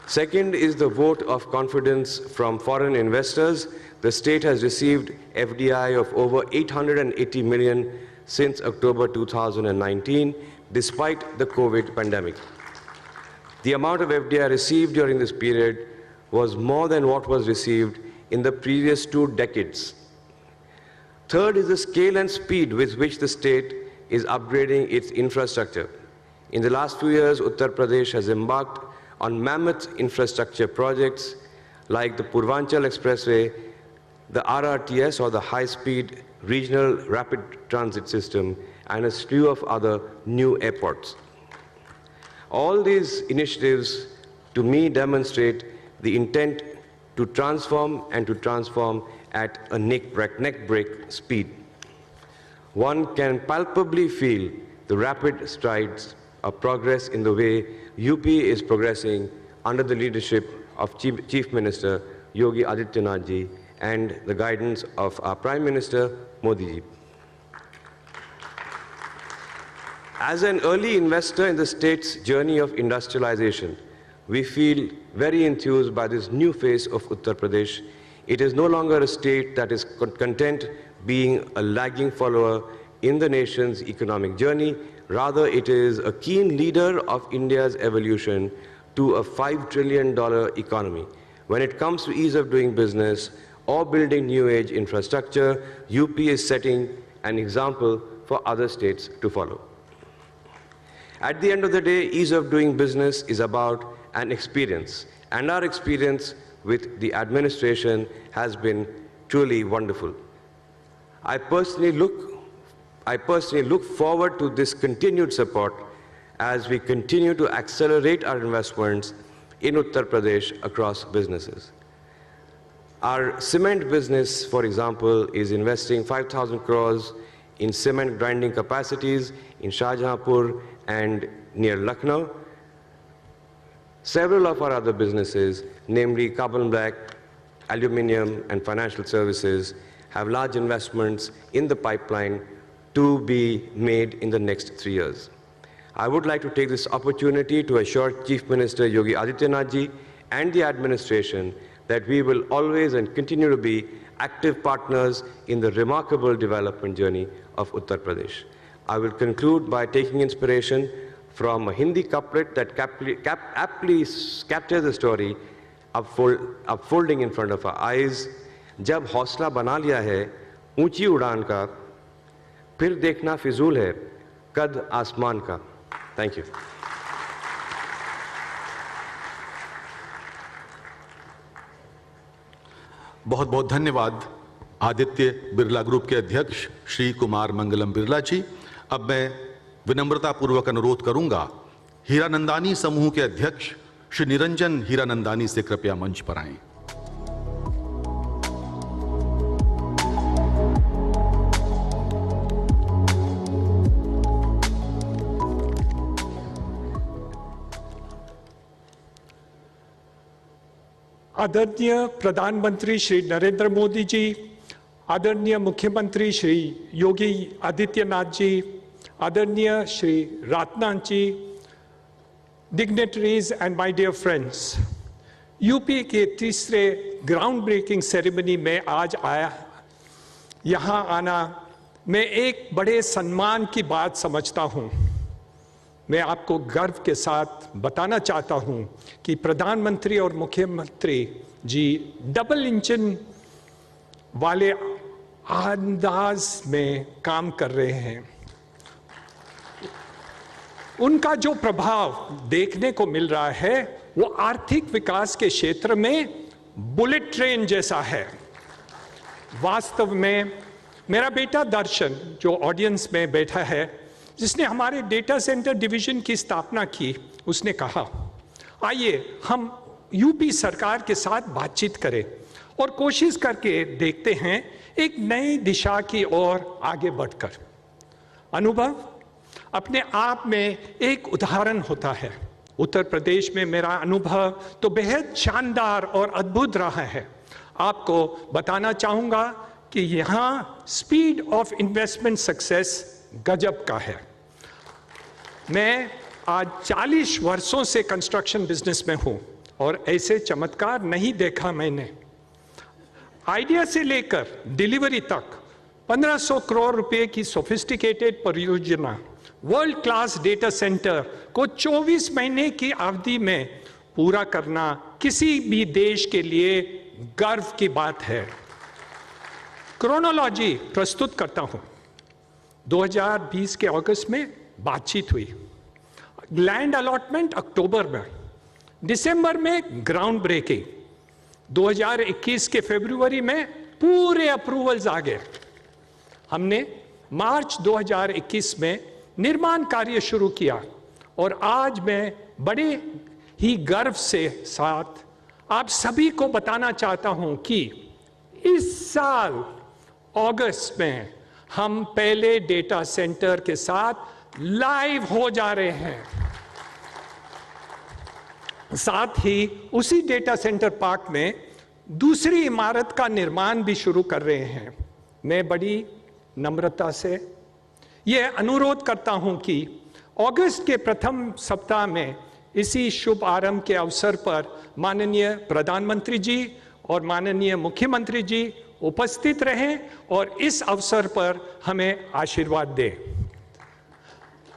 Second is the vote of confidence from foreign investors. The state has received FDI of over 880 million since October 2019, despite the COVID pandemic. The amount of FDI received during this period was more than what was received in the previous 2 decades. Third is the scale and speed with which the state is upgrading its infrastructure. In the last few years, Uttar Pradesh has embarked on mammoth infrastructure projects like the Purvanchal Expressway, the RRTS or the High-Speed Regional Rapid Transit System, and a slew of other new airports. All these initiatives, to me, demonstrate the intent to transform and to transform at a neck-break speed. One can palpably feel the rapid strides of progress in the way UP is progressing under the leadership of Chief Minister Yogi Adityanath ji and the guidance of our Prime Minister Modi ji. As an early investor in the state's journey of industrialization, we feel very enthused by this new phase of Uttar Pradesh. It is no longer a state that is content being a lagging follower in the nation's economic journey. Rather, it is a keen leader of India's evolution to a $5 trillion economy. When it comes to ease of doing business, or building new age infrastructure, UP is setting an example for other states to follow. At the end of the day, ease of doing business is about an experience, and our experience with the administration has been truly wonderful. I personally look forward to this continued support as we continue to accelerate our investments in Uttar Pradesh across businesses. Our cement business, for example, is investing 5,000 crores in cement grinding capacities in Shahjahanpur and near Lucknow. Several of our other businesses, namely carbon black, aluminium, and financial services, have large investments in the pipeline to be made in the next 3 years. I would like to take this opportunity to assure Chief Minister Yogi Adityanath ji and the administration that we will always and continue to be active partners in the remarkable development journey of Uttar Pradesh. I will conclude by taking inspiration from a Hindi couplet that aptly captures the story unfolding in front of our eyes. जब हौसला बना लिया है ऊंची उड़ान का, फिर देखना फिजूल है कद आसमान का. Thank you. बहुत बहुत धन्यवाद आदित्य बिरला ग्रुप के अध्यक्ष श्री कुमार मंगलम बिरला जी। अब मैं विनम्रता पूर्वक अनुरोध करूंगा हीरानंदानी समूह के अध्यक्ष श्री निरंजन हीरानंदानी से कृपया मंच पर आएं। आदरणीय प्रधानमंत्री श्री नरेंद्र मोदी जी, आदरणीय मुख्यमंत्री श्री योगी आदित्यनाथ जी, आदरणीय Shri Rajnath ji, dignitaries and my dear friends, UP के तीसरे ग्राउंड ब्रेकिंग सेरेमनी में आज आया, यहाँ आना मैं एक बड़े सम्मान की बात समझता हूँ। मैं आपको गर्व के साथ बताना चाहता हूं कि प्रधानमंत्री और मुख्यमंत्री जी डबल इंजन वाले अंदाज में काम कर रहे हैं। उनका जो प्रभाव देखने को मिल रहा है वो आर्थिक विकास के क्षेत्र में बुलेट ट्रेन जैसा है। वास्तव में मेरा बेटा दर्शन, जो ऑडियंस में बैठा है, जिसने हमारे डेटा सेंटर डिवीजन की स्थापना की, उसने कहा आइए हम यूपी सरकार के साथ बातचीत करें और कोशिश करके देखते हैं एक नई दिशा की ओर आगे बढ़कर। अनुभव अपने आप में एक उदाहरण होता है। उत्तर प्रदेश में मेरा अनुभव तो बेहद शानदार और अद्भुत रहा है। आपको बताना चाहूँगा कि यहाँ स्पीड ऑफ इन्वेस्टमेंट सक्सेस गजब का है। मैं आज 40 वर्षों से कंस्ट्रक्शन बिजनेस में हूँ और ऐसे चमत्कार नहीं देखा मैंने। आइडिया से लेकर डिलीवरी तक 1500 करोड़ रुपए की सोफिस्टिकेटेड परियोजना, वर्ल्ड क्लास डेटा सेंटर को 24 महीने की अवधि में पूरा करना किसी भी देश के लिए गर्व की बात है। क्रोनोलॉजी प्रस्तुत करता हूं। 2020 के अगस्त में बातचीत हुई, लैंड अलॉटमेंट अक्टूबर में, दिसंबर में ग्राउंड ब्रेकिंग, 2021 के फरवरी में पूरे अप्रूवल्स आ गए। हमने मार्च 2021 में निर्माण कार्य शुरू किया और आज मैं बड़े ही गर्व से साथ आप सभी को बताना चाहता हूं कि इस साल अगस्त में हम पहले डेटा सेंटर के साथ लाइव हो जा रहे हैं। साथ ही उसी डेटा सेंटर पार्क में दूसरी इमारत का निर्माण भी शुरू कर रहे हैं। मैं बड़ी नम्रता से यह अनुरोध करता हूं कि अगस्त के प्रथम सप्ताह में इसी शुभ आरंभ के अवसर पर माननीय प्रधानमंत्री जी और माननीय मुख्यमंत्री जी उपस्थित रहें और इस अवसर पर हमें आशीर्वाद दें।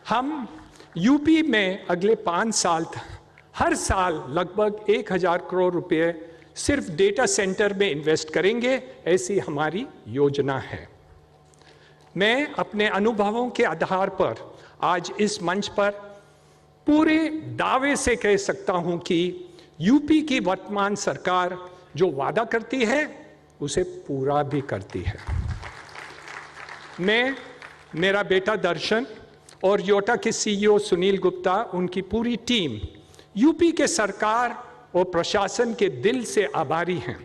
हम यूपी में अगले 5 साल हर साल लगभग 1000 करोड़ रुपए सिर्फ डेटा सेंटर में इन्वेस्ट करेंगे, ऐसी हमारी योजना है। मैं अपने अनुभवों के आधार पर आज इस मंच पर पूरे दावे से कह सकता हूं कि यूपी की वर्तमान सरकार जो वादा करती है उसे पूरा भी करती है। मैं, मेरा बेटा दर्शन और योटा के सीईओ सुनील गुप्ता, उनकी पूरी टीम यूपी के सरकार और प्रशासन के दिल से आभारी हैं।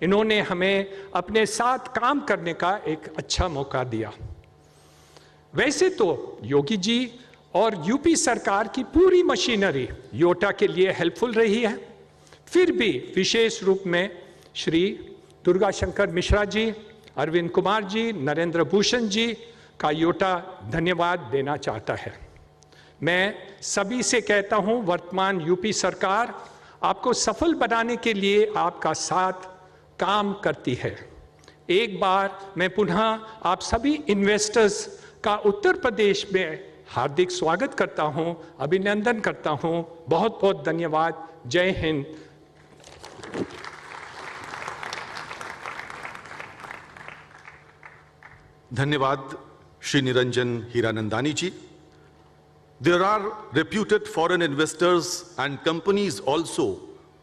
इन्होंने हमें अपने साथ काम करने का एक अच्छा मौका दिया। वैसे तो योगी जी और यूपी सरकार की पूरी मशीनरी योटा के लिए हेल्पफुल रही है, फिर भी विशेष रूप में श्री दुर्गा शंकर मिश्रा जी, अरविंद कुमार जी, नरेंद्र भूषण जी का योटा धन्यवाद देना चाहता है। मैं सभी से कहता हूं, वर्तमान यूपी सरकार आपको सफल बनाने के लिए आपका साथ काम करती है। एक बार मैं पुनः आप सभी इन्वेस्टर्स का उत्तर प्रदेश में हार्दिक स्वागत करता हूं, अभिनंदन करता हूं। बहुत बहुत धन्यवाद। जय हिंद। धन्यवाद श्री निरंजन हीरानंदानी जी। There are reputed foreign investors and companies also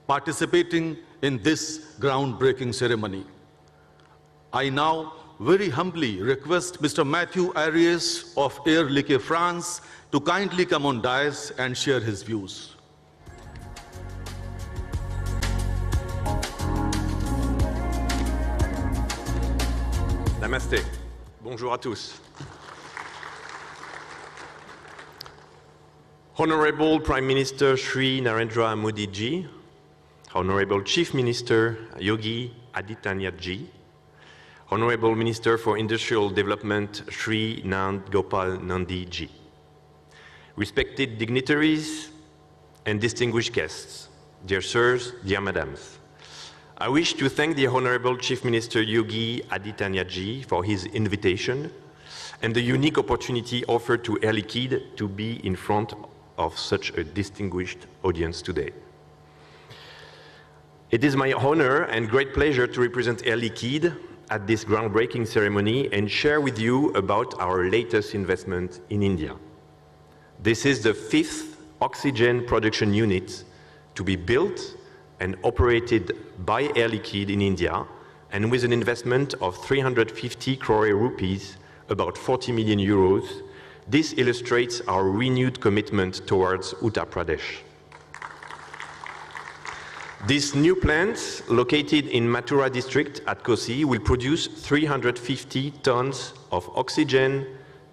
participating in this groundbreaking ceremony. I now very humbly request Mr. Matthew Arias of Air Liquide France to kindly come on dais and share his views. Namaste. Bonjour à tous. Honorable Prime Minister Shri Narendra Modi ji, Honorable Chief Minister Yogi Adityanath ji, Honorable Minister for Industrial Development Shri Nand Gopal Nandi ji, respected dignitaries and distinguished guests, dear sirs, dear madams, I wish to thank the Honorable Chief Minister Yogi Adityanath ji for his invitation and the unique opportunity offered to Air Liquide to be in front of such a distinguished audience today. It is my honor and great pleasure to represent Air Liquide at this groundbreaking ceremony and share with you about our latest investment in India. This is the 5th oxygen production unit to be built and operated by Air Liquide in India, and with an investment of 350 crore rupees, about 40 million euros, this illustrates our renewed commitment towards Uttar Pradesh. This new plant, located in Mathura district at Kosi, will produce 350 tons of oxygen,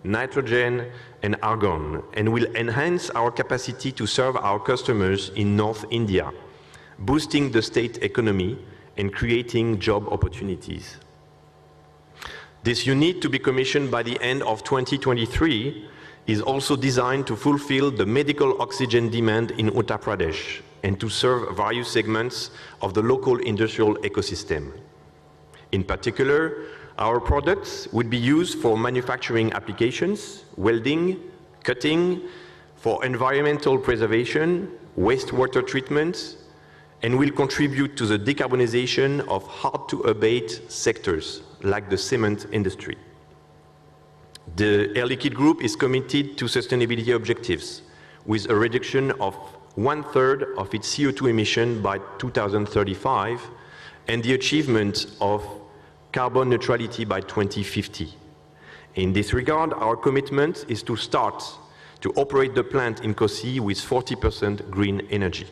nitrogen, and argon, and will enhance our capacity to serve our customers in North India, boosting the state economy and creating job opportunities. This unit, to be commissioned by the end of 2023, is also designed to fulfill the medical oxygen demand in Uttar Pradesh and to serve various segments of the local industrial ecosystem. In particular, our products would be used for manufacturing applications, welding, cutting, for environmental preservation, wastewater treatment, and will contribute to the decarbonization of hard-to-abate sectors like the cement industry. The Air Liquide Group is committed to sustainability objectives with a reduction of 1/3 of its CO2 emission by 2035 and the achievement of carbon neutrality by 2050. In this regard, our commitment is to start to operate the plant in Kosi with 40% green energy.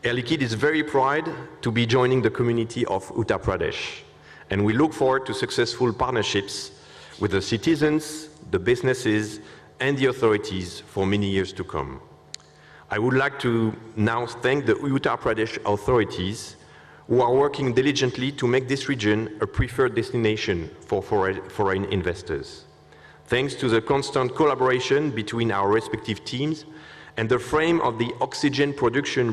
Air Liquide is very proud to be joining the community of Uttar Pradesh, and we look forward to successful partnerships with the citizens, the businesses, and the authorities for many years to come. I would like to now thank the Uttar Pradesh authorities who are working diligently to make this region a preferred destination for foreign investors. Thanks to the constant collaboration between our respective teams and the frame of the oxygen production